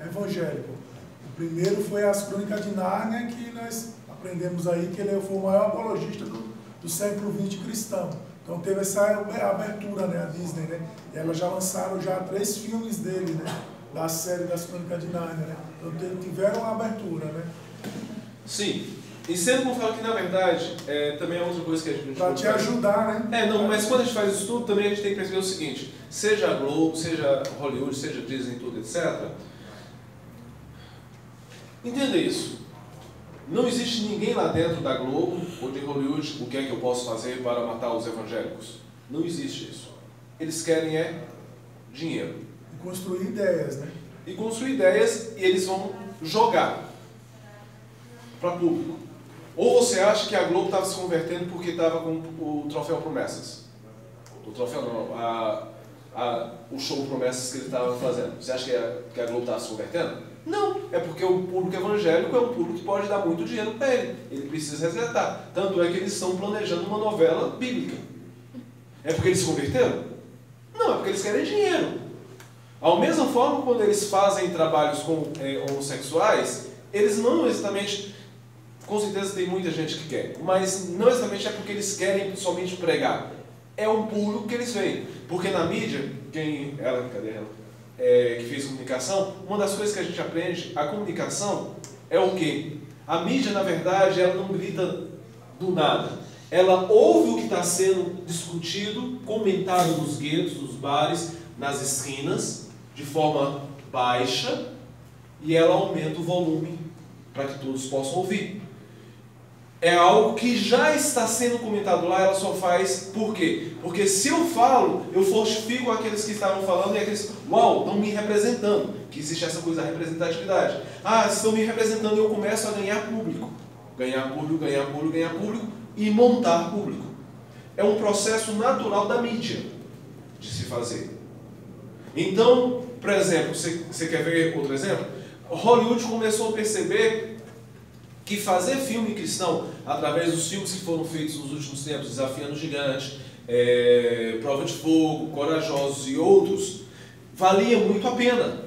evangélico. O primeiro foi As Crônicas de Nárnia, que nós aprendemos aí que ele foi o maior apologista do século XX cristão. Então teve essa abertura, né, a Disney, né? E elas já lançaram 3 filmes dele, né? Da série das Crônicas de Nárnia, né? Então tiveram uma abertura, né? Sim. E sempre vou falar que, na verdade, também é outra coisa que a gente... Para te ajudar, né? Mas quando a gente faz isso tudo, também a gente tem que perceber o seguinte, seja a Globo, seja Hollywood, seja Disney, tudo, etc. Entenda isso. Não existe ninguém lá dentro da Globo ou de Hollywood, o que é que eu posso fazer para matar os evangélicos. Não existe isso. Eles querem dinheiro. E construir ideias, né? E construir ideias, e eles vão jogar para público. Ou você acha que a Globo estava se convertendo porque estava com o troféu Promessas? O troféu não, o show Promessas que ele estava fazendo. Você acha que a Globo estava se convertendo? Não, é porque o público evangélico é um público que pode dar muito dinheiro para ele. Ele precisa resgatar. Tanto é que eles estão planejando uma novela bíblica. É porque eles se converteram? Não, é porque eles querem dinheiro. Da mesma forma, quando eles fazem trabalhos com homossexuais, eles não exatamente... Com certeza tem muita gente que quer, mas não exatamente é porque eles querem somente pregar. É um público que eles veem. Porque na mídia, cadê ela? Que fez comunicação, uma das coisas que a gente aprende, a comunicação é o quê? A mídia, na verdade, ela não grita do nada. Ela ouve o que está sendo discutido, comentado nos guetos, nos bares, nas esquinas, de forma baixa, e ela aumenta o volume para que todos possam ouvir. É algo que já está sendo comentado lá, ela só faz por quê? Porque se eu falo, eu fortifico aqueles que estavam falando e aqueles, estão me representando, que existe essa coisa da representatividade. Estão me representando e eu começo a ganhar público. Ganhar público e montar público. É um processo natural da mídia de se fazer. Então, por exemplo, você quer ver outro exemplo? Hollywood começou a perceber que fazer filme cristão, através dos filmes que foram feitos nos últimos tempos, Desafiando o Gigante, Prova de Fogo, Corajosos e outros, valia muito a pena.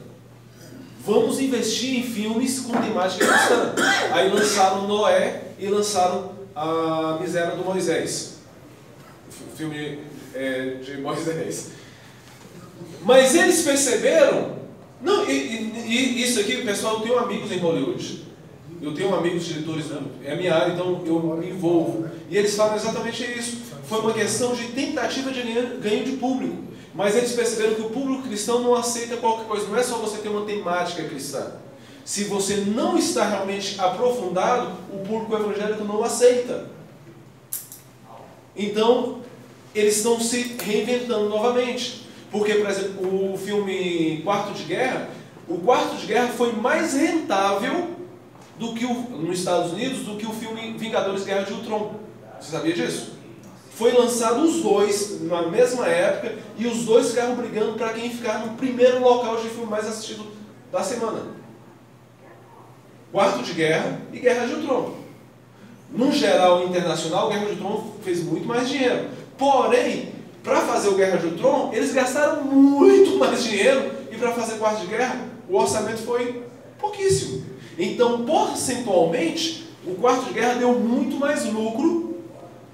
Vamos investir em filmes com temática cristã. Aí lançaram Noé e lançaram A Miséria do Moisés. O filme de Moisés. Mas eles perceberam... E isso aqui, pessoal, eu tenho amigos em Hollywood. Eu tenho amigos diretores, é a minha área, então eu me envolvo. E eles falam exatamente isso. Foi uma questão de tentativa de ganho de público. Mas eles perceberam que o público cristão não aceita qualquer coisa. Não é só você ter uma temática cristã. Se você não está realmente aprofundado, o público evangélico não aceita. Então, eles estão se reinventando novamente. Porque, por exemplo, o filme Quarto de Guerra, o Quarto de Guerra foi mais rentável do que nos Estados Unidos do que o filme Vingadores Guerra de Ultron. Você sabia disso? Foi lançado os dois na mesma época e os dois ficaram brigando para quem ficar no primeiro local de filme mais assistido da semana. Quarto de Guerra e Guerra de Ultron. No geral internacional, Guerra de Ultron fez muito mais dinheiro. Porém, para fazer o Guerra de Ultron, eles gastaram muito mais dinheiro e para fazer Quarto de Guerra, o orçamento foi pouquíssimo. Então, percentualmente, o Quarto de Guerra deu muito mais lucro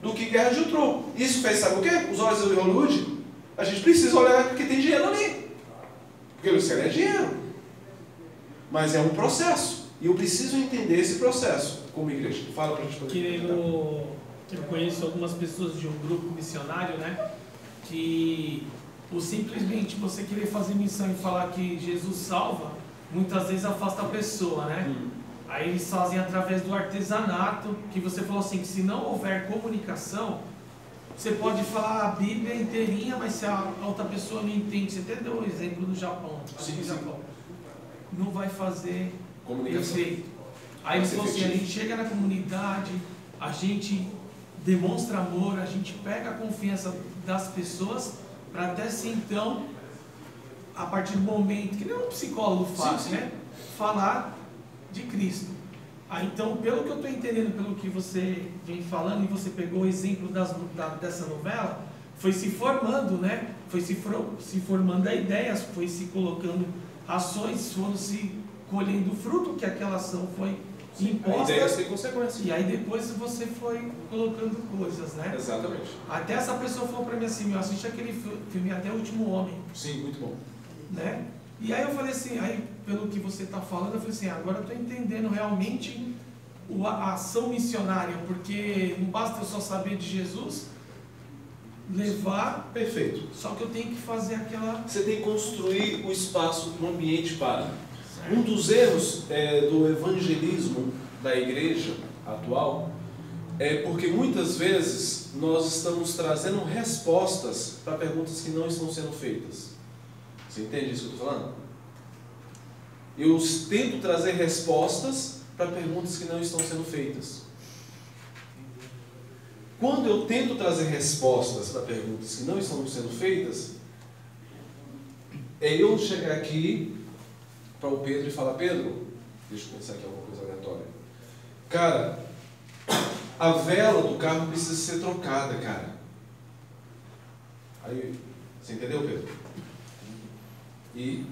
do que Guerra de Ultron. Isso fez, sabe o quê? Os olhos de Hollywood. A gente precisa olhar porque tem dinheiro ali. Porque eles querem dinheiro. mas é um processo. E eu preciso entender esse processo como igreja. Fala para a gente poder eu conheço algumas pessoas de um grupo missionário, né? Que por simplesmente você querer fazer missão e falar que Jesus salva, muitas vezes afasta a pessoa, né? Aí eles fazem através do artesanato, que você falou assim, que se não houver comunicação, você pode falar a Bíblia inteirinha, mas se a outra pessoa não entende, você até deu o exemplo do Japão, não vai fazer efeito. Aí eles falam assim, a gente chega na comunidade, a gente demonstra amor, a gente pega a confiança das pessoas, para até se então, a partir do momento, que nem um psicólogo faz, né? Falar de Cristo. Aí, então, pelo que eu estou entendendo, pelo que você vem falando, e você pegou o exemplo dessa novela, foi se formando, né? Foi se formando a ideias, foi se colocando ações, foram se colhendo o fruto que aquela ação foi imposta. Ideias têm consequências. E aí depois você foi colocando coisas, né? Exatamente. Até essa pessoa falou para mim assim, eu assisti aquele filme Até o Último Homem. Sim, muito bom. Né? E aí eu falei assim, aí pelo que você está falando, eu falei assim, agora eu estou entendendo realmente a ação missionária, porque não basta eu só saber de Jesus, levar... Perfeito. Só que eu tenho que fazer aquela... Você tem que construir o espaço, o ambiente para... Um dos erros do evangelismo da igreja atual é porque muitas vezes nós estamos trazendo respostas para perguntas que não estão sendo feitas. Você entende isso que eu estou falando? Eu tento trazer respostas para perguntas que não estão sendo feitas. Quando eu tento trazer respostas para perguntas que não estão sendo feitas, é eu chegar aqui para o Pedro e falar, Pedro, deixa eu pensar aqui alguma coisa aleatória. Cara, a vela do carro precisa ser trocada, cara. Aí, você entendeu, Pedro? E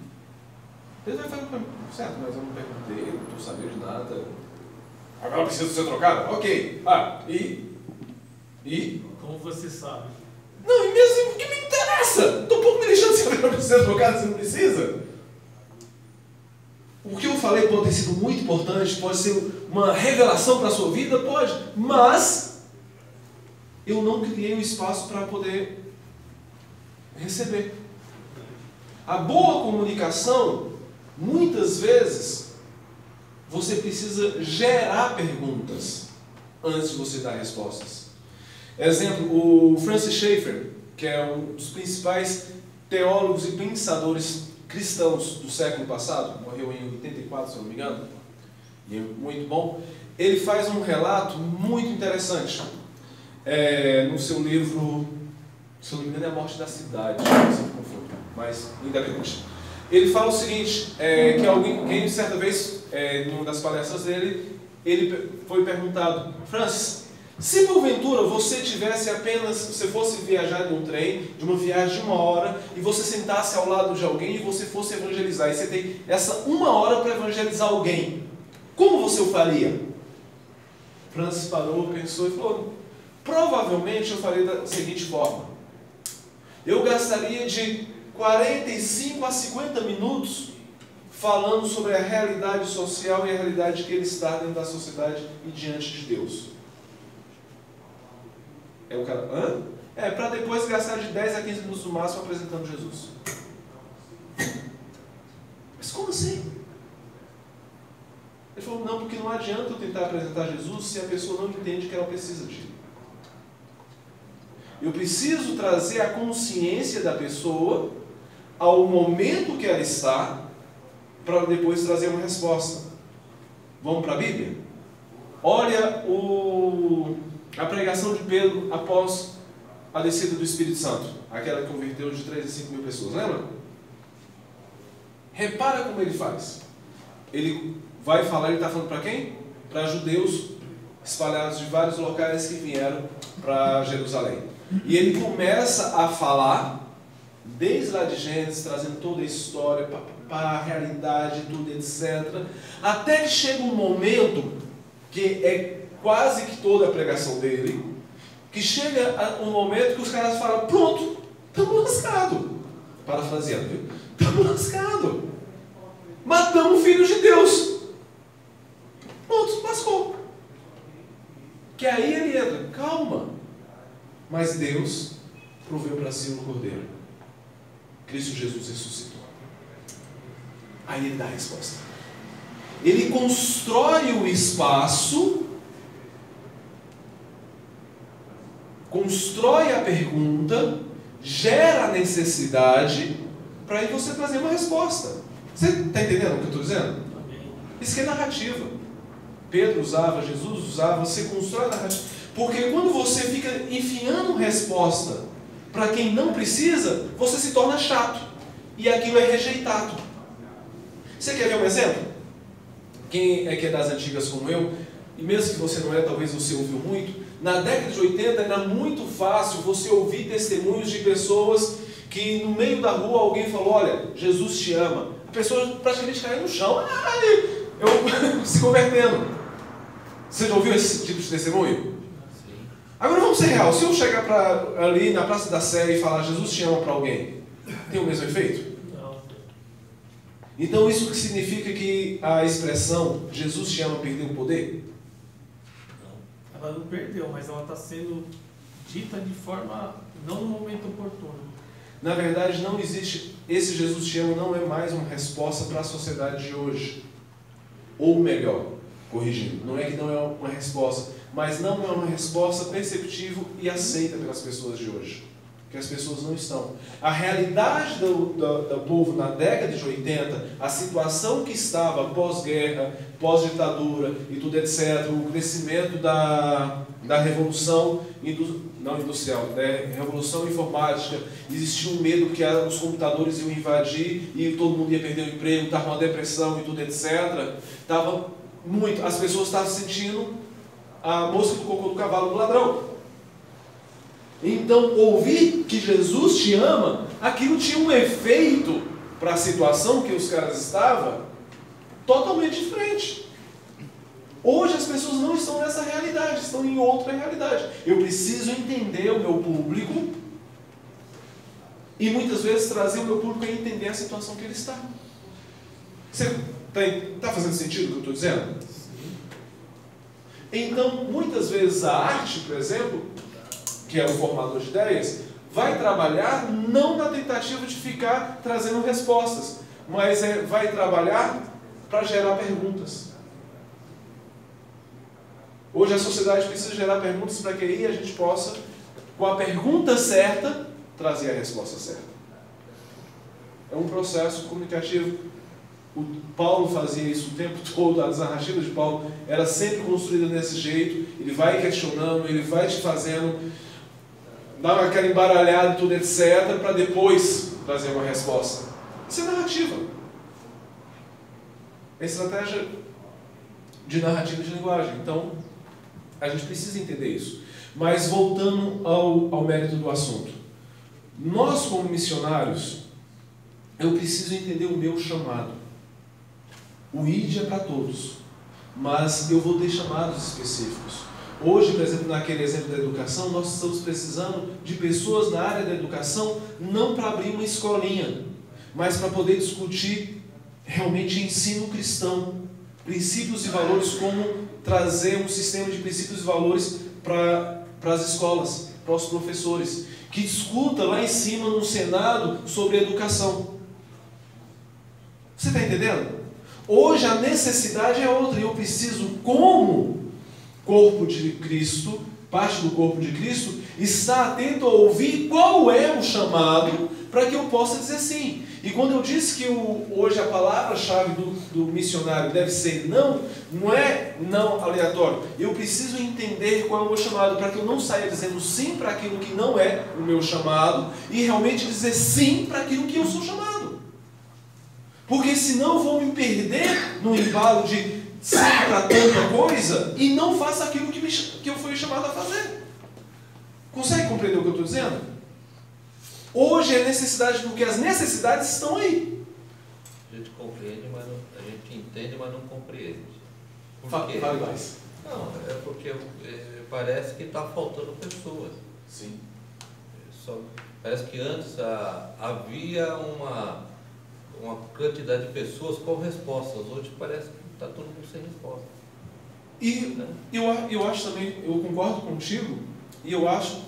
Pedro vai falar, certo, mas eu não perguntei, não estou sabendo de nada. A vela precisa ser trocada? Ok. E? Como você sabe? Não, e mesmo o que me interessa? Estou um pouco me deixando se a vela precisa ser trocada se não precisa. O que eu falei pode ter sido muito importante, pode ser uma revelação para a sua vida, pode, mas eu não criei o espaço para poder receber. A boa comunicação, muitas vezes, você precisa gerar perguntas antes de você dar respostas. Exemplo, o Francis Schaeffer, que é um dos principais teólogos e pensadores cristãos do século passado, morreu em 84, se eu não me engano, e é muito bom. Ele faz um relato muito interessante no seu livro, se eu não me engano é A Morte da Cidade, mas independente. Ele fala o seguinte, que alguém certa vez, em uma das palestras dele, ele foi perguntado, Francis, se porventura você fosse viajar num trem, de uma viagem de 1 hora, e você sentasse ao lado de alguém e você fosse evangelizar, e você tem essa 1 hora para evangelizar alguém, como você o faria? Francis parou, pensou e falou, provavelmente eu faria da seguinte forma, eu gastaria de 45 a 50 minutos falando sobre a realidade social e a realidade que ele está dentro da sociedade e diante de Deus. O cara, para depois gastar de 10 a 15 minutos no máximo apresentando Jesus. Mas como assim? Ele falou, não, porque não adianta eu tentar apresentar Jesus se a pessoa não entende que ela precisa de. Eu preciso trazer a consciência da pessoa ao momento que ela está, para depois trazer uma resposta. Vamos para a Bíblia? Olha a pregação de Pedro após a descida do Espírito Santo, aquela que converteu de 3 a 5 mil pessoas, lembra? Repara como ele faz. Ele vai falar, ele está falando para quem? Para judeus espalhados de vários locais que vieram para Jerusalém. E ele começa a falar, desde lá de Gênesis, trazendo toda a história, para a realidade, tudo, etc. Até que chega um momento que é quase que toda a pregação dele, que chega um momento que os caras falam, pronto, estamos lascados. Parafraseando, viu? Estamos lascados. matamos o Filho de Deus. Pronto, lascou. Que aí ele entra, calma. Mas Deus proveu para si um cordeiro. Cristo Jesus ressuscitou. Aí ele dá a resposta. Ele constrói o espaço, constrói a pergunta, gera a necessidade para aí você trazer uma resposta. Você está entendendo o que eu estou dizendo? Isso que é narrativa. Pedro usava, Jesus usava, você constrói a narrativa. Porque quando você fica enfiando resposta para quem não precisa, você se torna chato. E aquilo é rejeitado. Você quer ver um exemplo? Quem é que é das antigas como eu, e mesmo que você não é, talvez você ouviu muito, na década de 80 era muito fácil você ouvir testemunhos de pessoas que no meio da rua alguém falou, olha, Jesus te ama. A pessoa praticamente caiu no chão, eu se convertendo. Você já ouviu esse tipo de testemunho? Agora vamos ser real, se eu chegar ali na Praça da Sé e falar Jesus te ama para alguém, tem o mesmo efeito? Não. Então isso que significa que a expressão Jesus te ama perdeu o poder? Ela não perdeu, mas ela está sendo dita de forma não no momento oportuno. Na verdade não existe, esse Jesus te ama não é mais uma resposta para a sociedade de hoje. Ou melhor, corrigindo, não é que não é uma resposta, mas não é uma resposta perceptível e aceita pelas pessoas de hoje. Que as pessoas não estão. A realidade do povo na década de 80, a situação que estava pós-guerra, pós-ditadura e tudo etc., o crescimento da revolução não industrial, né? Revolução informática, existia um medo que os computadores iam invadir e todo mundo ia perder o emprego, estava uma depressão e tudo etc. As pessoas estavam sentindo a mosca do cocô do cavalo do ladrão. Então, ouvir que Jesus te ama, aquilo tinha um efeito para a situação que os caras estavam totalmente diferente. Hoje as pessoas não estão nessa realidade, estão em outra realidade. Eu preciso entender o meu público e muitas vezes trazer o meu público a entender a situação que ele está. Você está fazendo sentido o que eu estou dizendo? Então, muitas vezes a arte, por exemplo, que é o formador de ideias, vai trabalhar não na tentativa de ficar trazendo respostas, mas vai trabalhar para gerar perguntas. Hoje a sociedade precisa gerar perguntas para que aí a gente possa, com a pergunta certa, trazer a resposta certa. É um processo comunicativo. O Paulo fazia isso o tempo todo, as narrativas de Paulo era sempre construída desse jeito, ele vai questionando, ele vai te fazendo, dá aquela embaralhada e tudo, etc., para depois trazer uma resposta. Isso é narrativa. É estratégia de narrativa de linguagem. Então, a gente precisa entender isso. Mas voltando ao mérito do assunto. Nós, como missionários, eu preciso entender o meu chamado. O ID é para todos, mas eu vou ter chamados específicos. Hoje, por exemplo, naquele exemplo da educação, nós estamos precisando de pessoas na área da educação, não para abrir uma escolinha, mas para poder discutir realmente ensino cristão, princípios e valores, como trazer um sistema de princípios e valores para as escolas, para os professores, que discuta lá em cima no Senado sobre educação. Você está entendendo? Hoje a necessidade é outra, e eu preciso, como corpo de Cristo, parte do corpo de Cristo, estar atento a ouvir qual é o chamado, para que eu possa dizer sim. E quando eu disse que hoje a palavra-chave do missionário deve ser não, não é não aleatório. Eu preciso entender qual é o meu chamado, para que eu não saia dizendo sim para aquilo que não é o meu chamado, e realmente dizer sim para aquilo que eu sou chamado. Porque senão eu vou me perder no embalo de sim para tanta coisa e não faço aquilo que eu fui chamado a fazer. Consegue compreender o que eu estou dizendo? Hoje é necessidade, porque as necessidades estão aí. A gente compreende, mas não, a gente entende, mas não compreende. Fale mais. Não, é porque parece que está faltando pessoas. Sim. Parece que antes havia uma quantidade de pessoas com respostas. Hoje parece que está todo mundo sem resposta. E eu acho também, eu concordo contigo, e eu acho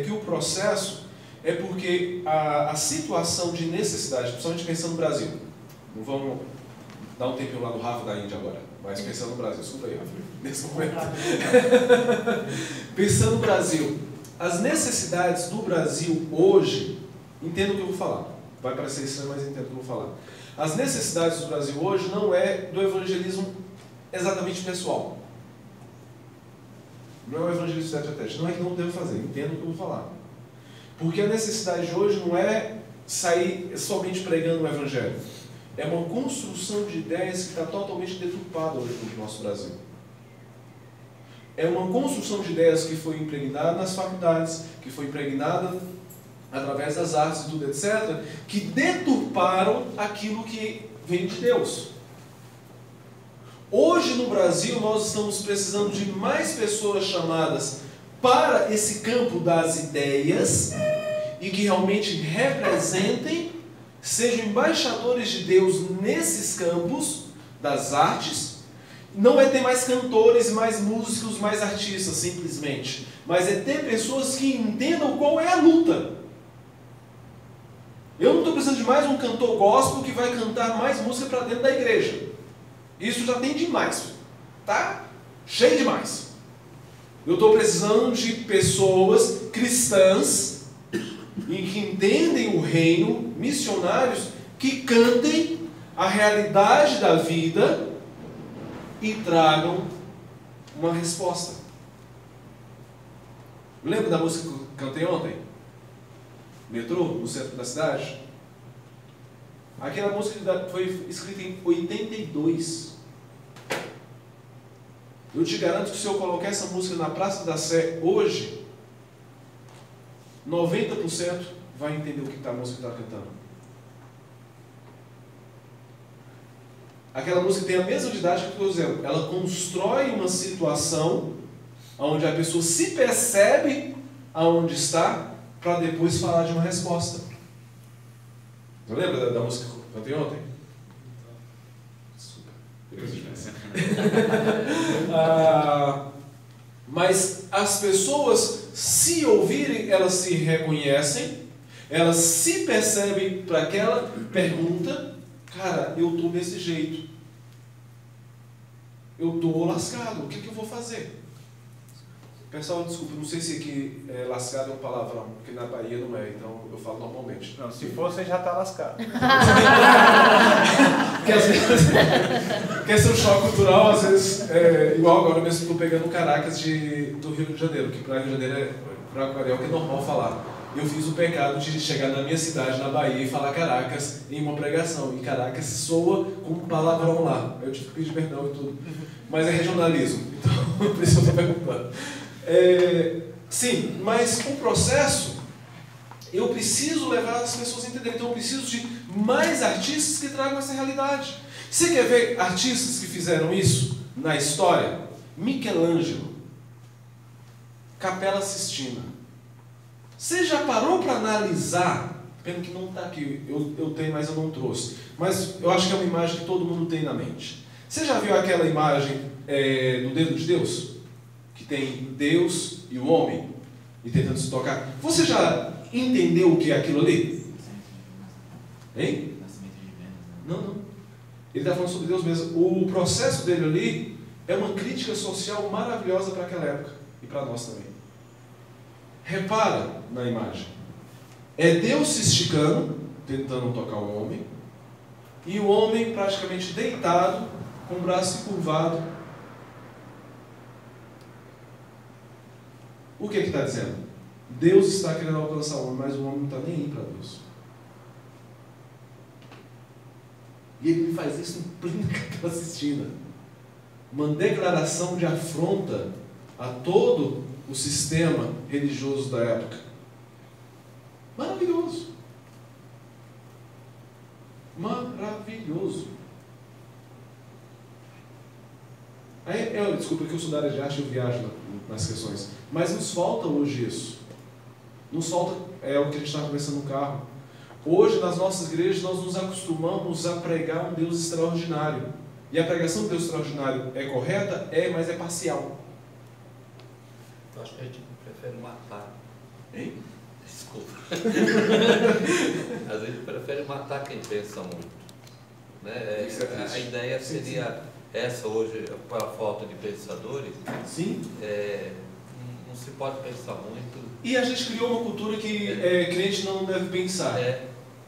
que o processo é porque a situação de necessidade, principalmente pensando no Brasil, não vamos dar um tempinho lá no Rafa da Índia agora, mas pensando no Brasil, desculpa aí, Rafa, nesse momento. Pensando no Brasil, as necessidades do Brasil hoje, entendo o que eu vou falar, vai parecer estranho, mas entendo o que eu vou falar. As necessidades do Brasil hoje não é do evangelismo exatamente pessoal. Não é o evangelismo tete-a-tete, não é que não devo fazer, entendo o que eu vou falar. Porque a necessidade de hoje não é sair somente pregando o evangelho. É uma construção de ideias que está totalmente deturpada hoje no nosso Brasil. É uma construção de ideias que foi impregnada nas faculdades, que foi impregnada através das artes e tudo, etc., que deturparam aquilo que vem de Deus. Hoje no Brasil nós estamos precisando de mais pessoas chamadas para esse campo das ideias e que realmente representem, sejam embaixadores de Deus nesses campos das artes. Não é ter mais cantores, mais músicos, mais artistas simplesmente, mas é ter pessoas que entendam qual é a luta. Eu não estou precisando de mais um cantor gospel que vai cantar mais música para dentro da igreja. Isso já tem demais, tá? Cheio demais. Eu estou precisando de pessoas cristãs e que entendem o reino, missionários, que cantem a realidade da vida e tragam uma resposta. Lembra da música que eu cantei ontem? Metrô, no centro da cidade? Aquela música foi escrita em 82. Eu te garanto que se eu colocar essa música na Praça da Sé hoje, 90% vai entender o que a música está cantando. Aquela música tem a mesma didática que eu estou dizendo. Ela constrói uma situação onde a pessoa se percebe aonde está para depois falar de uma resposta. Você lembra da música que eu cantei ontem? Desculpa. Depois eu te peço. Mas as pessoas, se ouvirem, elas se reconhecem, elas se percebem para aquela pergunta. Cara, eu estou desse jeito. Eu estou lascado. O que eu vou fazer? Pessoal, desculpa, não sei se aqui lascado é um palavrão, porque na Bahia não é, então eu falo normalmente. Não, se for, você já está lascado. Porque às vezes, questão de choque cultural, às vezes, igual agora mesmo estou pegando Caracas do Rio de Janeiro, que para Rio de Janeiro é o que é normal falar. Eu fiz o pecado de chegar na minha cidade, na Bahia, e falar Caracas em uma pregação. E Caracas soa com um palavrão lá. Eu tive que pedir perdão e tudo. Mas é regionalismo, então por isso eu estou perguntando. Sim, mas o processo, eu preciso levar as pessoas a entenderem. Então eu preciso de mais artistas que tragam essa realidade. Você quer ver artistas que fizeram isso na história? Michelangelo, Capela Sistina. Você já parou para analisar? Pena que não está aqui, eu tenho, mas eu não trouxe. Mas eu acho que é uma imagem que todo mundo tem na mente. Você já viu aquela imagem do dedo de Deus? Que tem Deus e o homem, e tentando se tocar. Você já entendeu o que é aquilo ali? Hein? Não. Ele está falando sobre Deus mesmo. O processo dele ali é uma crítica social maravilhosa para aquela época, e para nós também. Repara na imagem. É Deus se esticando, tentando tocar o homem, e o homem praticamente deitado, com o braço curvado. O que está dizendo? Deus está querendo alcançar o homem, mas o homem não está nem aí para Deus. E ele faz isso em plena Capela Sistina. Uma declaração de afronta a todo o sistema religioso da época. Maravilhoso. Maravilhoso. Desculpa que eu sou da área de arte, eu viajo nas questões. Mas nos falta hoje isso. Nos falta, o que a gente estava conversando no carro. Hoje, nas nossas igrejas, nós nos acostumamos a pregar um Deus extraordinário. E a pregação do Deus extraordinário é correta? É, mas é parcial. Eu acho que a gente prefere matar. Hein? Desculpa. A gente prefere matar quem pensa muito. Né? A ideia seria essa hoje, com a falta de pensadores. Sim. Não se pode pensar muito. E a gente criou uma cultura que crente não deve pensar.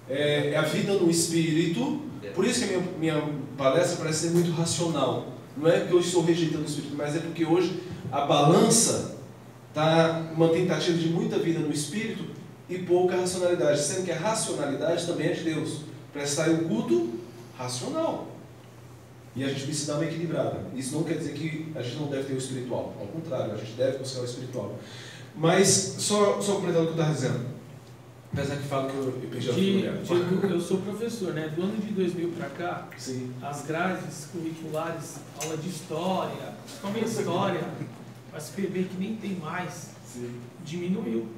É a vida no espírito. Por isso que a minha palestra parece ser muito racional. Não é porque eu estou rejeitando o espírito, mas é porque hoje a balança está uma tentativa de muita vida no espírito e pouca racionalidade, sendo que a racionalidade também é de Deus. Prestar o culto racional. E a gente precisa dar uma equilibrada. Isso não quer dizer que a gente não deve ter o espiritual. Ao contrário, a gente deve buscar o espiritual. Mas, só completando o que eu estava dizendo. Apesar que falo que eu perdi a figura. Eu sou professor, né? Do ano de 2000 para cá, sim, as grades curriculares, aula de história, principalmente história, vai se perceber que nem tem mais, sim, diminuiu.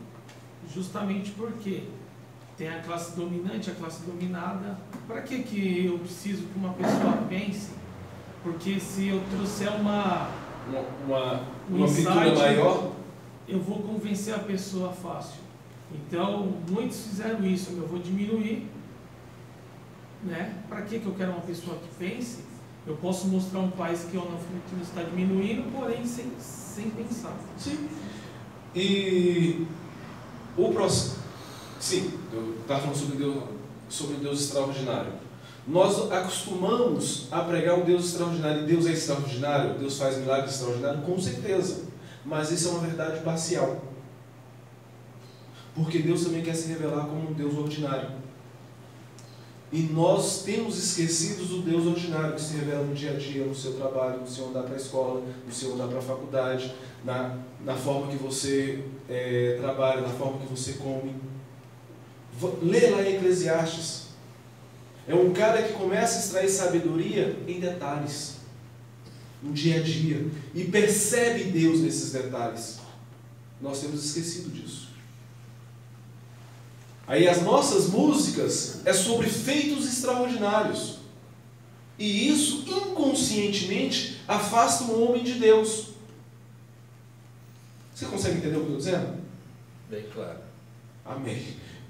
Justamente porque tem a classe dominante, a classe dominada. Para que eu preciso que uma pessoa pense? Porque se eu trouxer uma pintura maior, eu vou convencer a pessoa fácil. Então, muitos fizeram isso, eu vou diminuir, né? Para que eu quero uma pessoa que pense? Eu posso mostrar um país que o analfabetismo está diminuindo, porém sem pensar. Sim. E o próximo, sim, eu estava falando sobre o Deus extraordinário. Nós acostumamos a pregar um Deus extraordinário, e Deus é extraordinário, Deus faz milagres extraordinários, com certeza. Mas isso é uma verdade parcial. Porque Deus também quer se revelar como um Deus ordinário. E nós temos esquecido do Deus ordinário que se revela no dia a dia, no seu trabalho, no seu andar para a escola, no seu andar para a faculdade, na forma que você trabalha, na forma que você come. Lê lá em Eclesiastes. É um cara que começa a extrair sabedoria em detalhes, no dia a dia, e percebe Deus nesses detalhes. Nós temos esquecido disso. Aí as nossas músicas é sobre feitos extraordinários. E isso inconscientemente afasta o homem de Deus. Você consegue entender o que eu estou dizendo? Bem claro. Amém.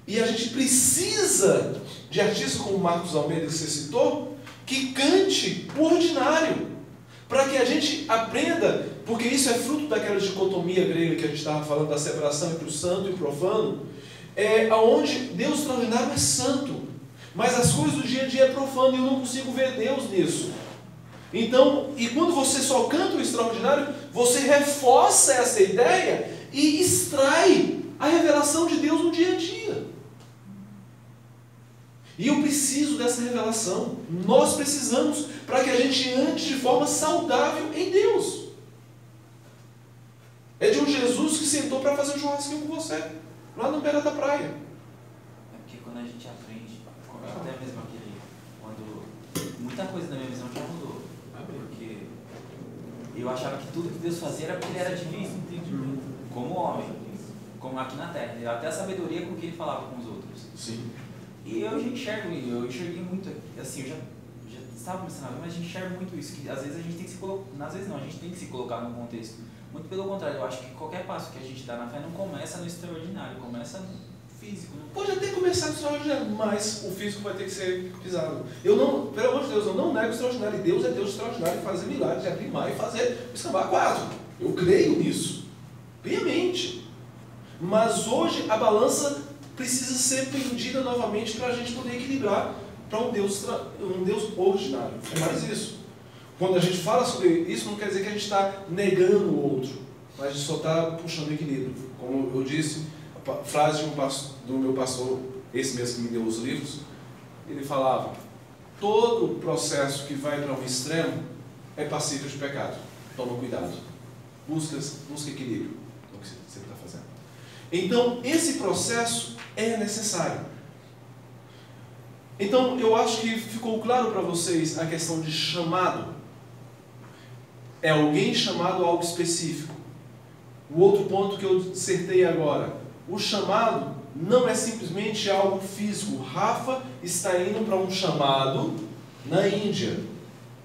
E a gente precisa de artistas como Marcos Almeida, que você citou, que cante o ordinário. Para que a gente aprenda, porque isso é fruto daquela dicotomia grega que a gente estava falando, da separação entre o santo e o profano. Onde Deus extraordinário é santo, mas as coisas do dia a dia é profano, e eu não consigo ver Deus nisso. Então, e quando você só canta o extraordinário, você reforça essa ideia e extrai a revelação de Deus no dia a dia. E eu preciso dessa revelação. Nós precisamos, para que a gente ande de forma saudável em Deus. É de um Jesus que sentou para fazer um churrasquinho com você, lá na beira da praia. É porque quando a gente aprende, até mesmo quando muita coisa na minha visão já mudou. Porque eu achava que tudo que Deus fazia era porque Ele era divino, como homem, como aqui na terra. Até a sabedoria com que Ele falava com os outros. Sim. E eu enxerguei muito, assim, eu já estava começando a ver, mas a gente enxerga muito isso, que às vezes a gente tem que se colocar, às vezes não, a gente tem que se colocar num contexto. Muito pelo contrário, eu acho que qualquer passo que a gente dá na fé não começa no extraordinário, começa no físico. Pode até começar no extraordinário, mas o físico vai ter que ser pisado. Eu não, pelo amor de Deus, eu não nego o extraordinário. E Deus é Deus extraordinário, fazer milagres, abrir mar e fazer escambar quatro. Eu creio nisso, piamente. Mas hoje a balança precisa ser pendida novamente para a gente poder equilibrar para um Deus ordinário. É mais isso. Quando a gente fala sobre isso, não quer dizer que a gente está negando o outro, mas a gente só está puxando o equilíbrio. Como eu disse, a frase do meu pastor, esse mesmo que me deu os livros, ele falava: todo processo que vai para um extremo é passível de pecado. Toma cuidado. Busca equilíbrio no que você está fazendo. Então, esse processo é necessário. Então, eu acho que ficou claro para vocês a questão de chamado. É alguém chamado a algo específico. O outro ponto que eu acertei agora, o chamado não é simplesmente algo físico. Rafa está indo para um chamado na Índia.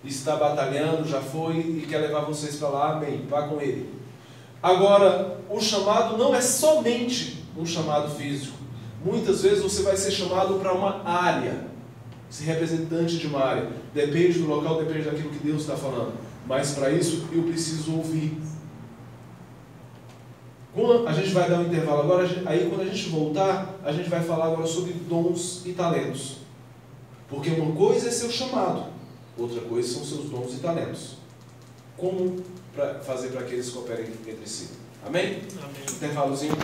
Está batalhando, já foi e quer levar vocês para lá, amém, vá com ele. Agora, o chamado não é somente um chamado físico. Muitas vezes você vai ser chamado para uma área, ser representante de uma área. Depende do local, depende daquilo que Deus está falando. Mas para isso eu preciso ouvir. A gente vai dar um intervalo agora, aí quando a gente voltar, a gente vai falar agora sobre dons e talentos. Porque uma coisa é seu chamado, outra coisa são seus dons e talentos. Como fazer para que eles cooperem entre si. Amém? Amém. Intervalozinho.